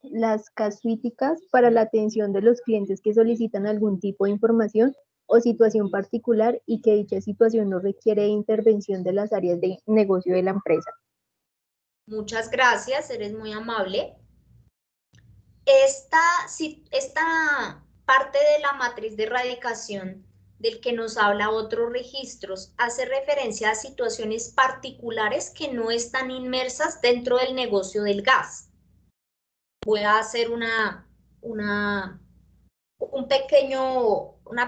las casuísticas para la atención de los clientes que solicitan algún tipo de información o situación particular y que dicha situación no requiere de intervención de las áreas de negocio de la empresa. Muchas gracias, eres muy amable. Esta parte de la matriz de erradicación del que nos habla otros registros hace referencia a situaciones particulares que no están inmersas dentro del negocio del gas. Voy a hacer una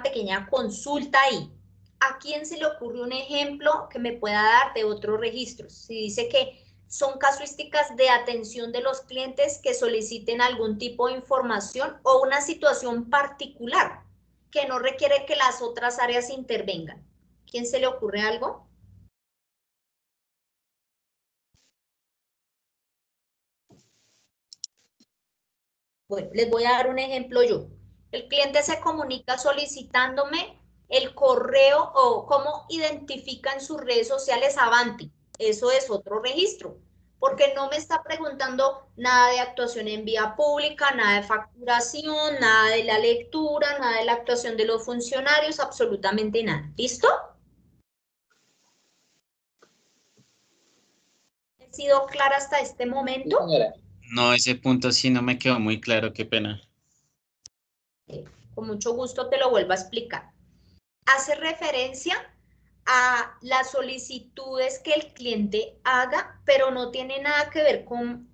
pequeña consulta ahí. ¿A quién se le ocurre un ejemplo que me pueda dar de otros registros? Si dice que son casuísticas de atención de los clientes que soliciten algún tipo de información o una situación particular que no requiere que las otras áreas intervengan. ¿Quién se le ocurre algo? Bueno, les voy a dar un ejemplo yo. El cliente se comunica solicitándome el correo o cómo identifica en sus redes sociales Avanti. Eso es otro registro, porque no me está preguntando nada de actuación en vía pública, nada de facturación, nada de la lectura, nada de la actuación de los funcionarios, absolutamente nada. ¿Listo? ¿He sido clara hasta este momento? Sí, señora. No, ese punto sí no me quedó muy claro, qué pena. Con mucho gusto te lo vuelvo a explicar. Hace referencia a las solicitudes que el cliente haga, pero no tiene nada que ver con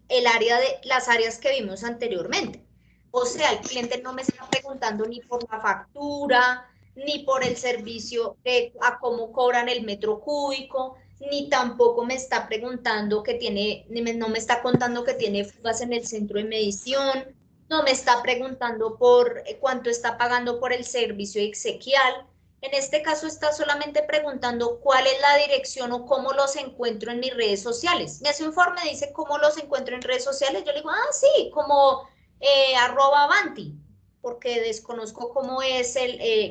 el área de las áreas que vimos anteriormente. O sea, el cliente no me está preguntando ni por la factura, ni por el servicio, a cómo cobran el metro cúbico, ni tampoco me está preguntando que tiene, no me está contando que tiene fugas en el centro de medición, no me está preguntando por cuánto está pagando por el servicio exequial. En este caso está solamente preguntando cuál es la dirección o cómo los encuentro en mis redes sociales. Me hace un informe, dice cómo los encuentro en redes sociales. Yo le digo, sí, como @Avanti, porque desconozco cómo es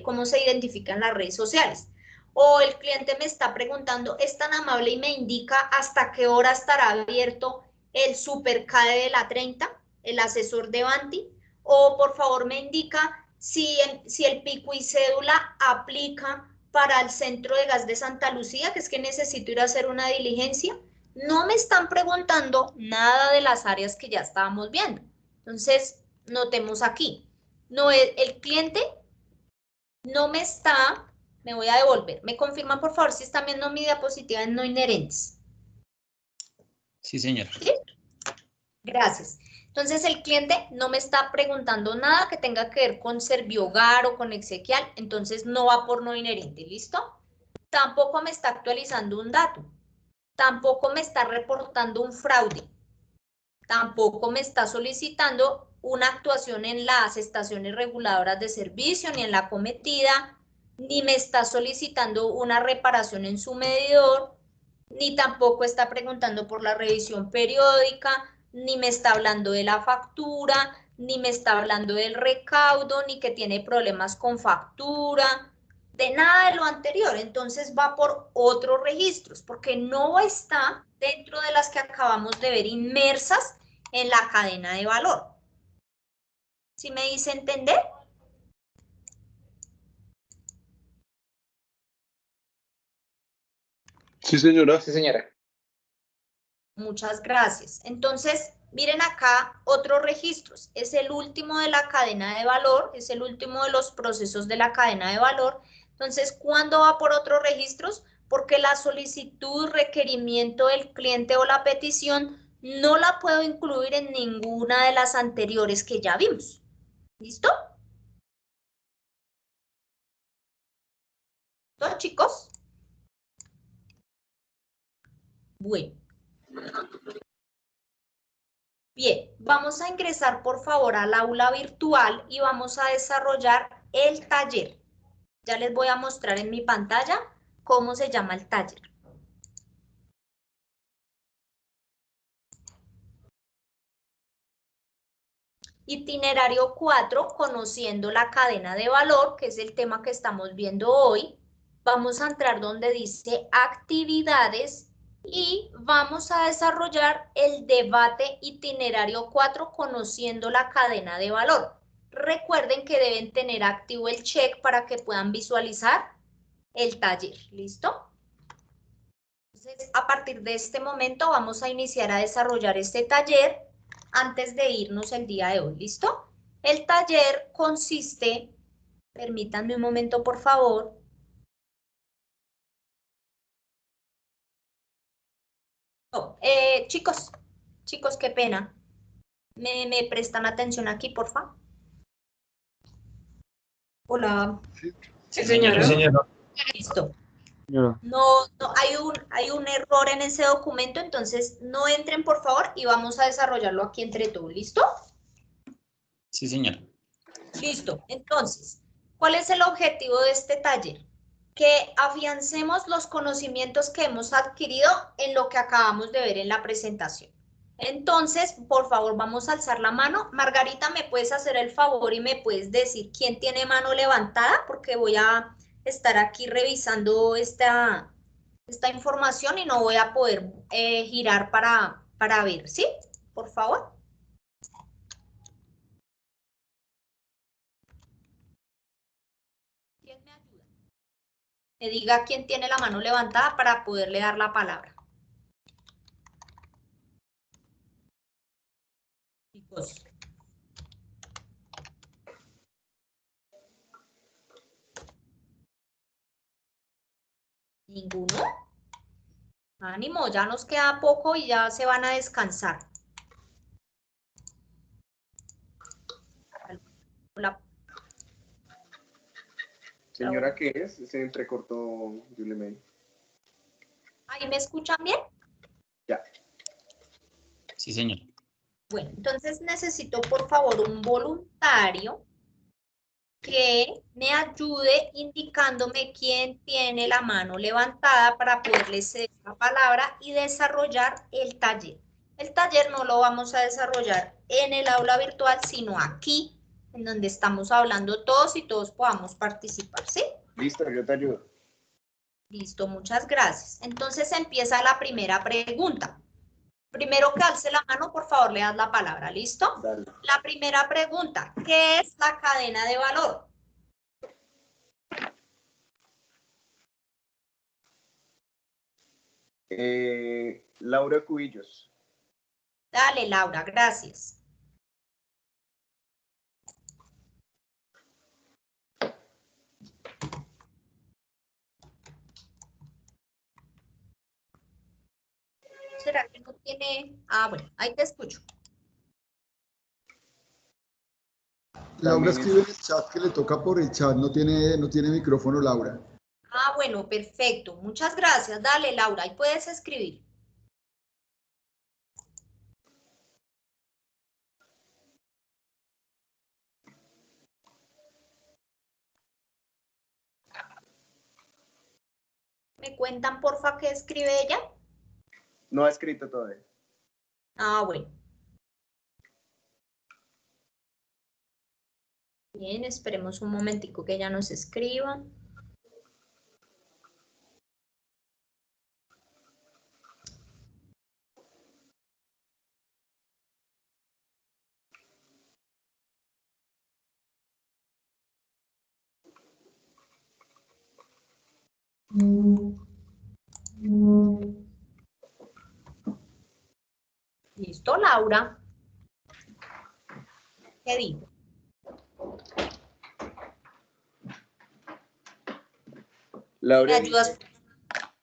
cómo se identifican las redes sociales. O el cliente me está preguntando, es tan amable y me indica hasta qué hora estará abierto el Supercade de la 30, el asesor de Avanti, o por favor me indica si el pico y cédula aplica para el centro de gas de Santa Lucía, que es que necesito ir a hacer una diligencia. No me están preguntando nada de las áreas que ya estábamos viendo. Entonces, notemos aquí, no, el cliente no me está, me voy a devolver. ¿Me confirman por favor si están viendo mi diapositiva en no inherentes? Sí, señora. ¿Sí? Gracias. Entonces el cliente no me está preguntando nada que tenga que ver con Servihogar o con Exequial, entonces no va por no inherente, ¿listo? Tampoco me está actualizando un dato, tampoco me está reportando un fraude, tampoco me está solicitando una actuación en las estaciones reguladoras de servicio, ni en la cometida, ni me está solicitando una reparación en su medidor, ni tampoco está preguntando por la revisión periódica, ni me está hablando de la factura, ni me está hablando del recaudo, ni que tiene problemas con factura, de nada de lo anterior. Entonces va por otros registros, porque no está dentro de las que acabamos de ver inmersas en la cadena de valor. ¿Sí me hice entender? Sí, señora. Sí, señora. Muchas gracias. Entonces, miren acá otros registros. Es el último de la cadena de valor, es el último de los procesos de la cadena de valor. Entonces, ¿cuándo va por otros registros? Porque la solicitud, requerimiento del cliente o la petición no la puedo incluir en ninguna de las anteriores que ya vimos. ¿Listo? ¿Listo, chicos? Bueno. Bien, vamos a ingresar por favor al aula virtual y vamos a desarrollar el taller. Ya les voy a mostrar en mi pantalla cómo se llama el taller. Itinerario 4, conociendo la cadena de valor, que es el tema que estamos viendo hoy. Vamos a entrar donde dice actividades y vamos a desarrollar el debate itinerario 4, conociendo la cadena de valor. Recuerden que deben tener activo el check para que puedan visualizar el taller. ¿Listo? Entonces, a partir de este momento vamos a iniciar a desarrollar este taller antes de irnos el día de hoy. ¿Listo? El taller consiste, permítanme un momento por favor. Oh, chicos, qué pena. ¿Me prestan atención aquí, por favor? Hola. Sí, señora. Sí, señora. Listo. Señora. No, hay un error en ese documento, entonces no entren, por favor, y vamos a desarrollarlo aquí entre todos. ¿Listo? Sí, señora. Listo. Entonces, ¿cuál es el objetivo de este taller? Que afiancemos los conocimientos que hemos adquirido en lo que acabamos de ver en la presentación. Entonces, por favor, vamos a alzar la mano. Margarita, ¿me puedes hacer el favor y me puedes decir quién tiene mano levantada? Porque voy a estar aquí revisando esta información y no voy a poder girar para ver, ¿sí? Por favor. ¿Quién me ayuda? Me diga quién tiene la mano levantada para poderle dar la palabra. Chicos. ¿Ninguno? Ánimo, ya nos queda poco y ya se van a descansar. Hola. Señora, ¿qué es? Se entrecortó Julie May. ¿Ahí me escuchan bien? Ya. Sí, señor. Bueno, entonces necesito por favor un voluntario que me ayude indicándome quién tiene la mano levantada para poderle ceder la palabra y desarrollar el taller. El taller no lo vamos a desarrollar en el aula virtual, sino aquí, en donde estamos hablando todos y todos podamos participar, ¿sí? Listo, yo te ayudo. Listo, muchas gracias. Entonces empieza la primera pregunta. Primero que alce la mano, por favor, le das la palabra, ¿listo? Dale. La primera pregunta, ¿qué es la cadena de valor? Laura Cubillos. Dale, Laura, gracias. ¿Será que no tiene? Ah, bueno, ahí te escucho. Laura escribe en el chat que le toca por el chat, no tiene micrófono Laura. Ah, bueno, perfecto. Muchas gracias. Dale, Laura, ahí puedes escribir. ¿Me cuentan, porfa, qué escribe ella? No ha escrito todavía. Ah, bueno. Bien, esperemos un momentico que ella nos escriba. Listo, Laura. ¿Qué dijo? Laura ¿Me ayudas?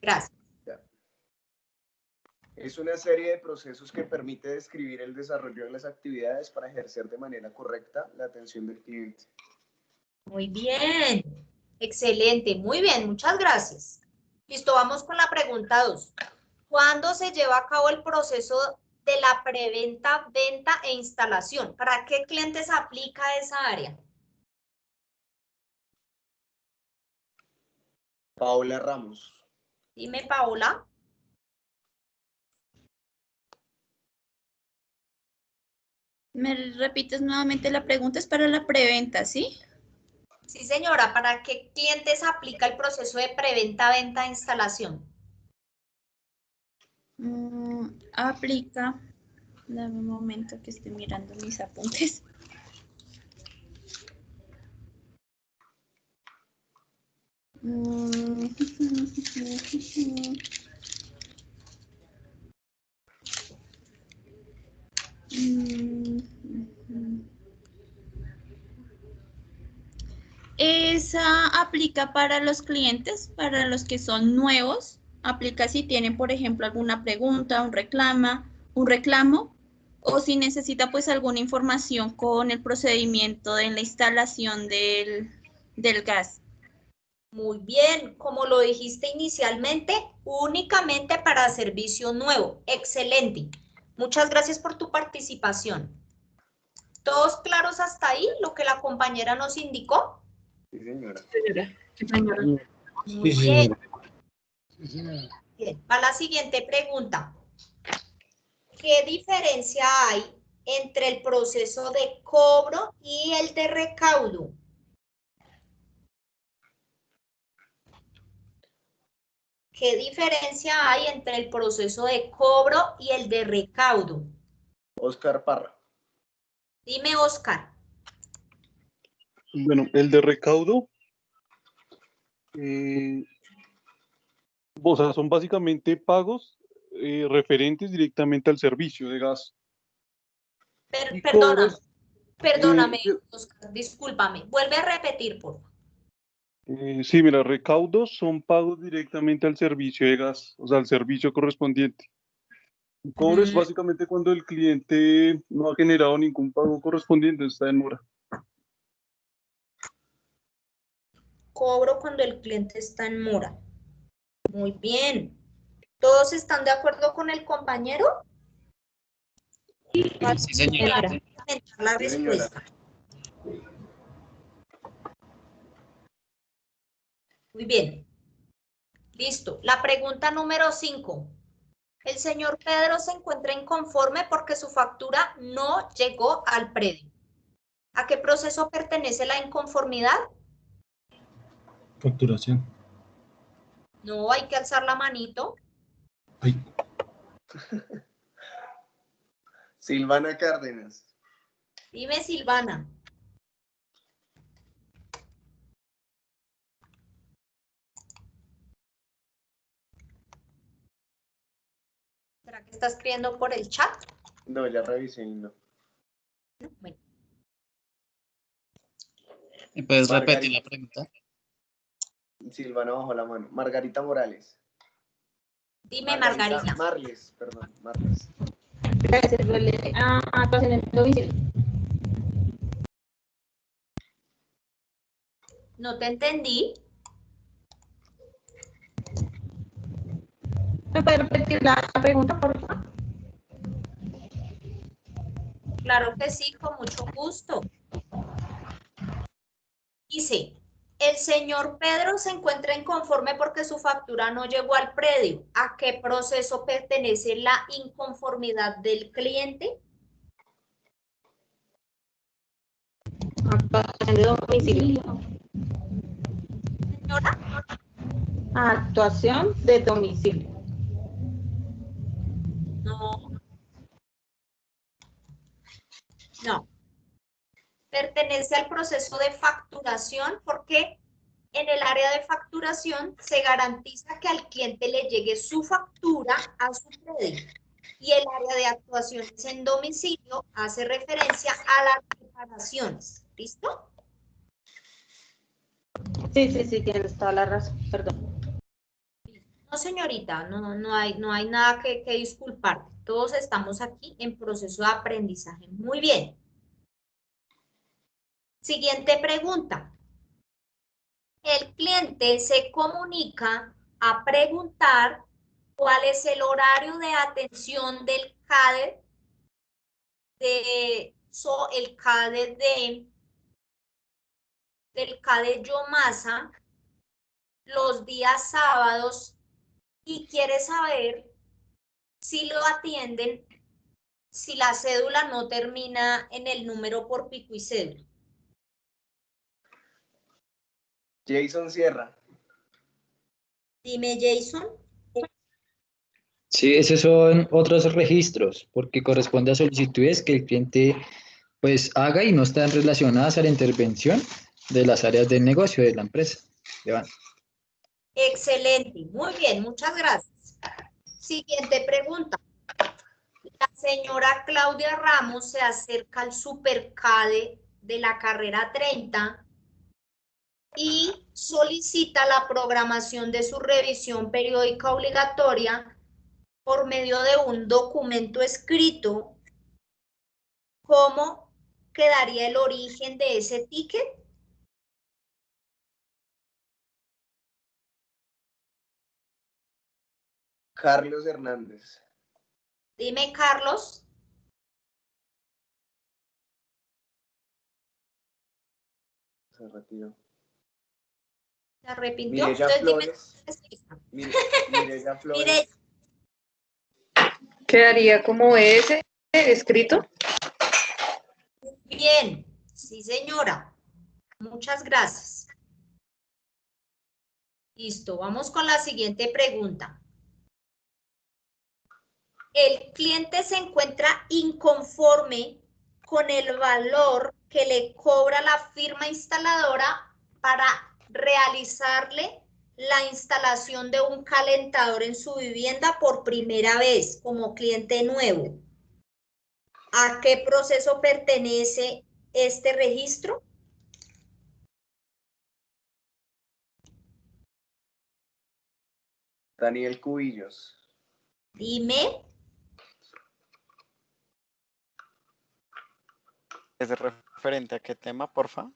Gracias. es una serie de procesos que permite describir el desarrollo de las actividades para ejercer de manera correcta la atención del cliente. Muy bien. Excelente. Muy bien. Muchas gracias. Listo, vamos con la pregunta 2. ¿Cuándo se lleva a cabo el proceso de la preventa, venta e instalación? ¿Para qué clientes aplica esa área? Paola Ramos. Dime, Paola. ¿Me repites nuevamente la pregunta? Es para la preventa, ¿sí? Sí, señora. ¿Para qué clientes aplica el proceso de preventa, venta e instalación? Aplica. Dame un momento que estoy mirando mis apuntes. Esa aplica para los clientes, para los que son nuevos. Aplica si tienen, por ejemplo, alguna pregunta, un reclamo, o si necesita pues alguna información con el procedimiento de la instalación del gas. Muy bien, como lo dijiste inicialmente, únicamente para servicio nuevo. Excelente. Muchas gracias por tu participación. ¿Todos claros hasta ahí, lo que la compañera nos indicó? Sí, señora. Muy bien. Bien, va la siguiente pregunta. ¿Qué diferencia hay entre el proceso de cobro y el de recaudo? ¿Qué diferencia hay entre el proceso de cobro y el de recaudo? Oscar Parra. Dime, Oscar. Bueno, el de recaudo, o sea, son básicamente pagos referentes directamente al servicio de gas. Y cobros, Perdóname, Oscar, discúlpame. Vuelve a repetir, por favor. sí, mira, recaudos son pagos directamente al servicio de gas, o sea, al servicio correspondiente. Y cobro es básicamente cuando el cliente no ha generado ningún pago correspondiente, está en mora. Cobro cuando el cliente está en mora. Muy bien. ¿Todos están de acuerdo con el compañero? Sí, señora. La respuesta. Muy bien. Listo. La pregunta número 5. El señor Pedro se encuentra inconforme porque su factura no llegó al predio. ¿A qué proceso pertenece la inconformidad? Facturación. No, hay que alzar la manito. Ay. Silvana Cárdenas. Dime, Silvana. ¿Será que está escribiendo por el chat? No, ya revisé y no. Bueno. ¿Me puedes repetir la pregunta? Silvana bajó la mano. Margarita Morales. Dime, Margarita. Marles, perdón, Marles. Gracias, Valeria. Actuación en domicilio. No te entendí. ¿Me puede repetir la pregunta, por favor? Claro que sí, con mucho gusto. Dice, el señor Pedro se encuentra inconforme porque su factura no llegó al predio. ¿A qué proceso pertenece la inconformidad del cliente? Actuación de domicilio. Señora. Actuación de domicilio. No. No. Pertenece al proceso de facturación porque en el área de facturación se garantiza que al cliente le llegue su factura a su predio. Y el área de actuaciones en domicilio hace referencia a las reparaciones. ¿Listo? Sí, tienes toda la razón, perdón. No, señorita, no hay nada que disculpar. Todos estamos aquí en proceso de aprendizaje. Muy bien. Siguiente pregunta. El cliente se comunica a preguntar ¿Cuál es el horario de atención del CADE del CADE Yomasa los días sábados? Y quiere saber si lo atienden, si la cédula no termina en el número por pico y cédula. Jason Sierra. Dime, Jason. Sí, esos son otros registros, porque corresponde a solicitudes que el cliente pues haga y no están relacionadas a la intervención de las áreas del negocio de la empresa. Iván. Excelente, muy bien, muchas gracias. Siguiente pregunta. La señora Claudia Ramos se acerca al Supercade de la carrera 30 y solicita la programación de su revisión periódica obligatoria por medio de un documento escrito. ¿Cómo quedaría el origen de ese ticket? Carlos Hernández. Dime, Carlos. Se retiró. ¿Se arrepintió? Mireya Entonces, Flores. Mireya Flores. Quedaría como ese escrito. Bien, sí, señora. Muchas gracias. Listo, vamos con la siguiente pregunta. El cliente se encuentra inconforme con el valor que le cobra la firma instaladora para realizarle la instalación de un calentador en su vivienda por primera vez como cliente nuevo. ¿A qué proceso pertenece este registro? Daniel Cubillos. Dime. ¿Es referente a qué tema, porfa?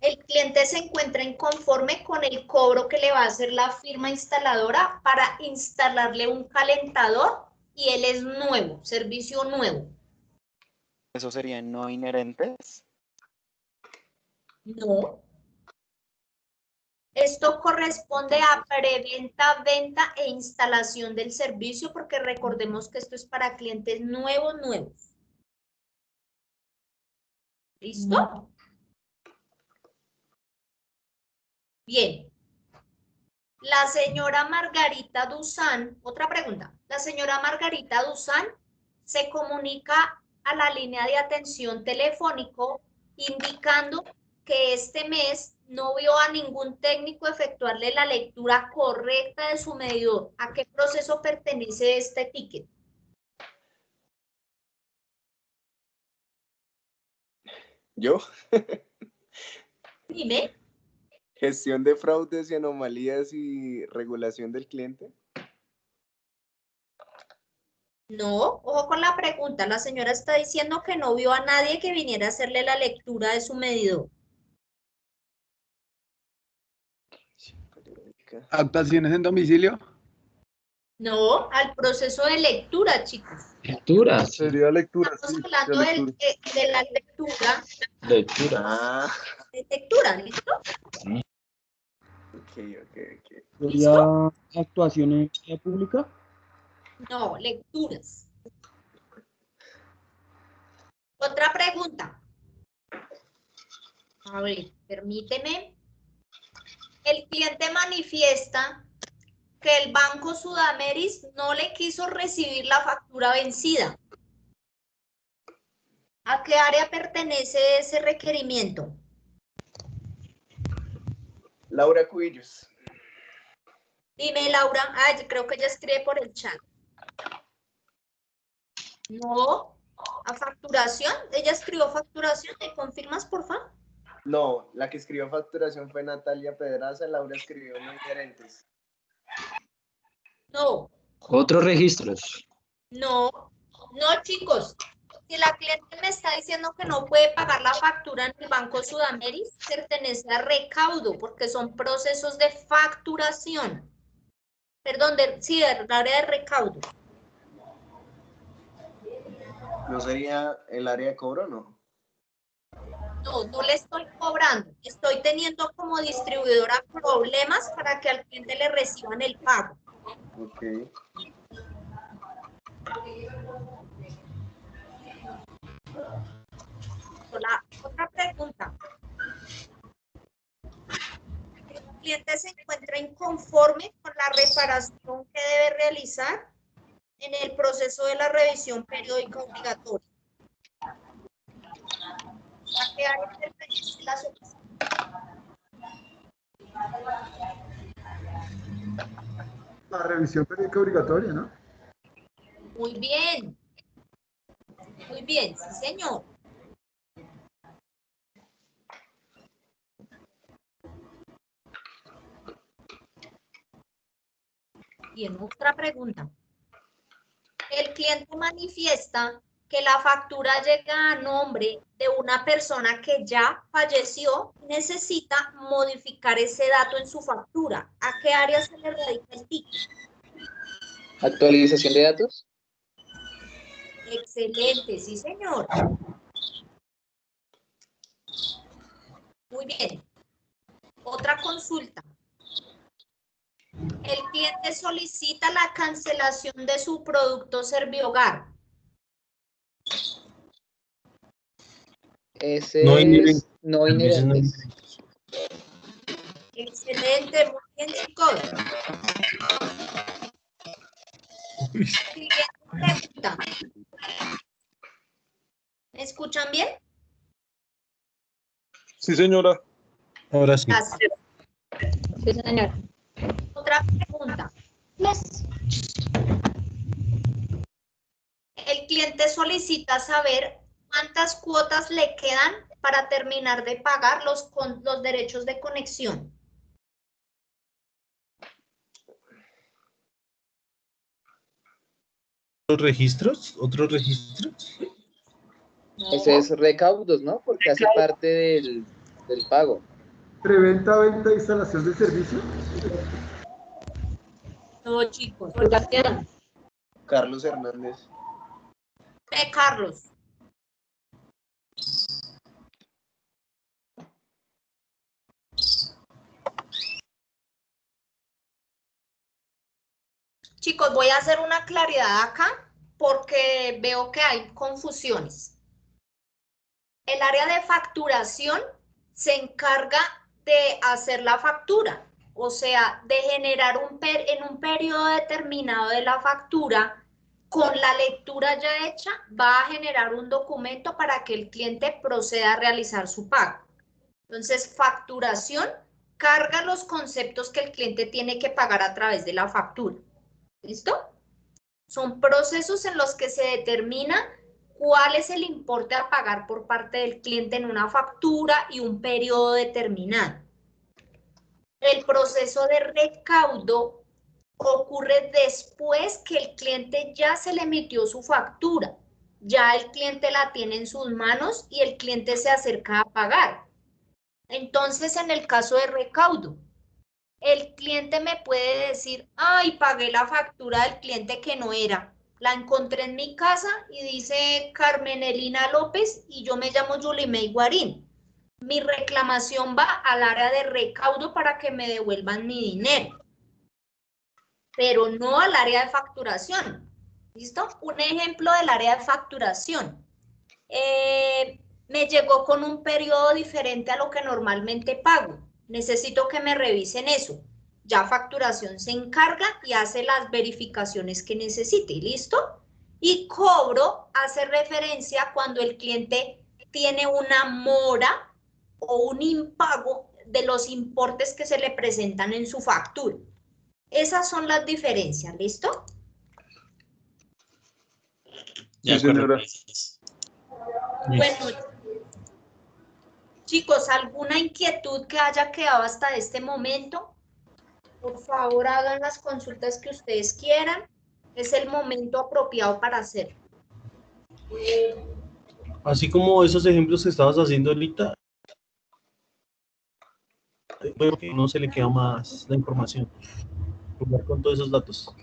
El cliente se encuentra inconforme con el cobro que le va a hacer la firma instaladora para instalarle un calentador y él es nuevo, servicio nuevo. ¿Eso serían no inherentes? No. Esto corresponde a preventa, venta e instalación del servicio porque recordemos que esto es para clientes nuevos. ¿Listo? Bien. La señora Margarita Duzán, otra pregunta. La señora Margarita Duzán se comunica a la línea de atención telefónico indicando que este mes no vio a ningún técnico efectuarle la lectura correcta de su medidor. ¿A qué proceso pertenece este ticket? ¿Yo? Dime. Gestión de fraudes y anomalías y regulación del cliente. No, ojo con la pregunta. La señora está diciendo que no vio a nadie que viniera a hacerle la lectura de su medidor. ¿Actuaciones en domicilio? No, al proceso de lectura, chicos. Lectura. Sería lectura, Estamos sí. hablando de la lectura. Lectura. De lectura, ¿listo? Ok. ¿Sería actuación en vía pública? No, lecturas. Otra pregunta. A ver, permíteme. El cliente manifiesta que el Banco Sudameris no le quiso recibir la factura vencida. ¿A qué área pertenece ese requerimiento? Laura Cubillos. Dime, Laura. Ah, yo creo que ella escribe por el chat. No, a facturación. Ella escribió facturación. ¿Me confirmas, por favor? No, la que escribió facturación fue Natalia Pedraza, Laura escribió no inherentes. No. Otros registros. No, chicos. Si la cliente me está diciendo que no puede pagar la factura en el Banco Sudameris, pertenece a recaudo, porque son procesos de facturación. Perdón, sí, del área de recaudo. ¿No sería el área de cobro, no? No, no le estoy cobrando. Estoy teniendo como distribuidora problemas para que al cliente le reciban el pago. Ok. La otra pregunta. ¿El cliente se encuentra inconforme con la reparación que debe realizar en el proceso de la revisión periódica obligatoria? ¿A qué área pertenece la solicitud? La revisión periódica obligatoria, ¿no? Muy bien. Muy bien, sí, señor. Bien, otra pregunta. El cliente manifiesta que la factura llega a nombre de una persona que ya falleció y necesita modificar ese dato en su factura. ¿A qué área se le radica el ticket? ¿Actualización de datos? Excelente, sí, señor. Muy bien. Otra consulta. El cliente solicita la cancelación de su producto Servihogar. Ese No es inherente. no Servicios no inherentes. Excelente, muy bien, chicos. Siguiente pregunta. ¿Me escuchan bien? Sí, señora. Ahora sí. Gracias. Sí, señor. Otra pregunta. El cliente solicita saber cuántas cuotas le quedan para terminar de pagar los derechos de conexión. ¿Otros registros? ¿Otros registros? Ese es recaudos, ¿no? Porque hace parte del pago. Preventa, venta e instalación de servicio. No, chicos. Carlos Hernández. Carlos. Chicos, voy a hacer una claridad acá porque veo que hay confusiones. El área de facturación se encarga de hacer la factura, o sea, de generar en un periodo determinado de la factura, con la lectura ya hecha, va a generar un documento para que el cliente proceda a realizar su pago. Entonces, facturación carga los conceptos que el cliente tiene que pagar a través de la factura. ¿Listo? Son procesos en los que se determina cuál es el importe a pagar por parte del cliente en una factura y un periodo determinado. El proceso de recaudo ocurre después que el cliente ya se le emitió su factura. Ya el cliente la tiene en sus manos y el cliente se acerca a pagar. Entonces, en el caso de recaudo, el cliente me puede decir, ay, pagué la factura del cliente que no era. La encontré en mi casa y dice Carmen Elina López y yo me llamo Yulimey Guarín. Mi reclamación va al área de recaudo para que me devuelvan mi dinero, pero no al área de facturación. ¿Listo? Un ejemplo del área de facturación. Me llegó con un periodo diferente a lo que normalmente pago. Necesito que me revisen eso. Ya facturación se encarga y hace las verificaciones que necesite, ¿listo? Y cobro hace referencia cuando el cliente tiene una mora o un impago de los importes que se le presentan en su factura. Esas son las diferencias, ¿listo? Sí, señora. Bueno, chicos, ¿alguna inquietud que haya quedado hasta este momento? Por favor, hagan las consultas que ustedes quieran. Es el momento apropiado para hacerlo. Así como esos ejemplos que estabas haciendo ahorita, bueno, que no se le queda más la información. jugar con todos esos datos.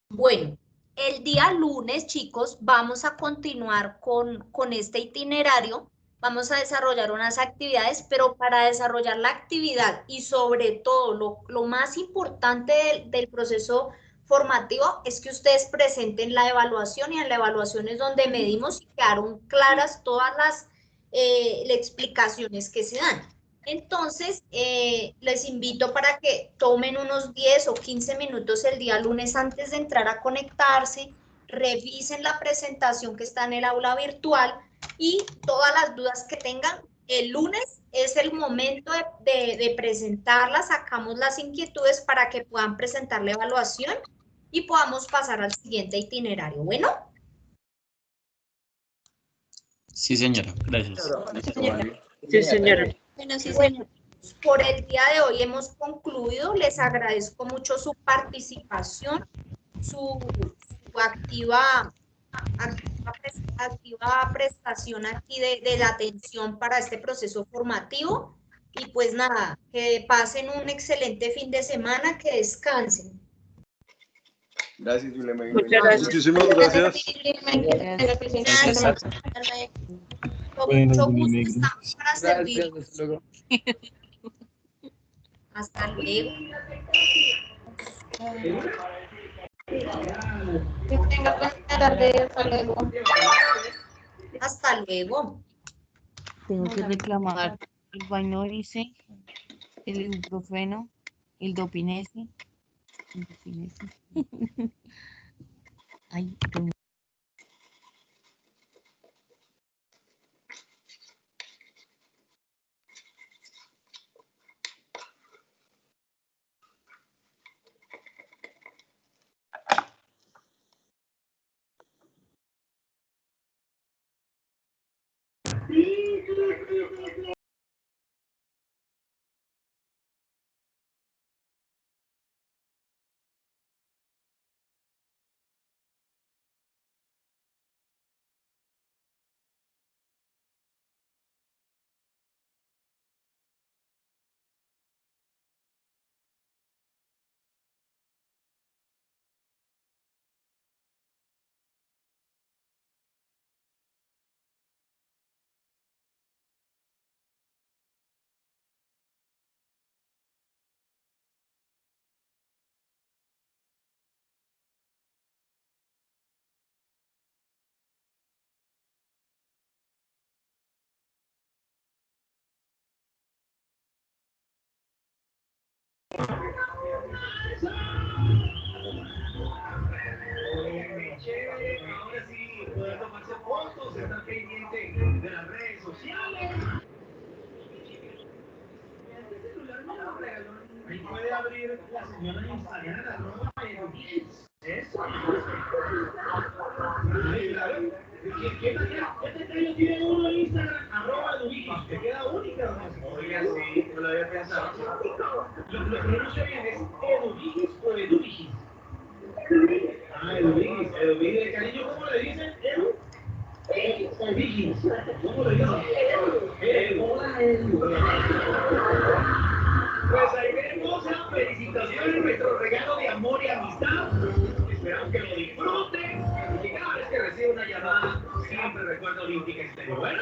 Bueno, el día lunes, chicos, vamos a continuar con este itinerario. Vamos a desarrollar unas actividades, pero para desarrollar la actividad y sobre todo lo más importante del proceso formativo es que ustedes presenten la evaluación, y en la evaluación es donde medimos si quedaron claras todas las explicaciones que se dan. Entonces, les invito para que tomen unos 10 o 15 minutos el día lunes antes de entrar a conectarse, revisen la presentación que está en el aula virtual y todas las dudas que tengan. El lunes es el momento de presentarlas, sacamos las inquietudes para que puedan presentar la evaluación y podamos pasar al siguiente itinerario. ¿Bueno? Sí, señora. Gracias. Sí, señora. Bueno, sí, señor. Por el día de hoy hemos concluido. Les agradezco mucho su participación, su activa prestación aquí de la atención para este proceso formativo. Y pues nada, que pasen un excelente fin de semana, que descansen. Gracias, Yulema. Muchas gracias. Muchísimas gracias. Con mucho gusto, estamos para servir. Hasta luego. Que tenga buena tarde, hasta luego. Hasta luego. Tengo que reclamar el Vainorice, el ibuprofeno, el dopinese. Ay, Ahora sí, poder tomarse fotos, estar pendiente de las redes sociales. Este celular me lo regaló. Ahí puede abrir la señora Instagram, @edugis. Eso. Claro. ¿Qué tal tiene uno en Instagram? @edugis. Te queda única. Oiga, sí, no lo había pensado. Lo pronuncio bien, ¿es edugis o edugis? Eduvigis, de cariño, ¿cómo le dicen? Eduvigis. ¿Cómo le dicen? Pues ahí tenemos la felicitación, nuestro regalo de amor y amistad. Esperamos que lo disfruten y que cada vez que reciba una llamada siempre recuerda Olímpica Estéreo. Bueno.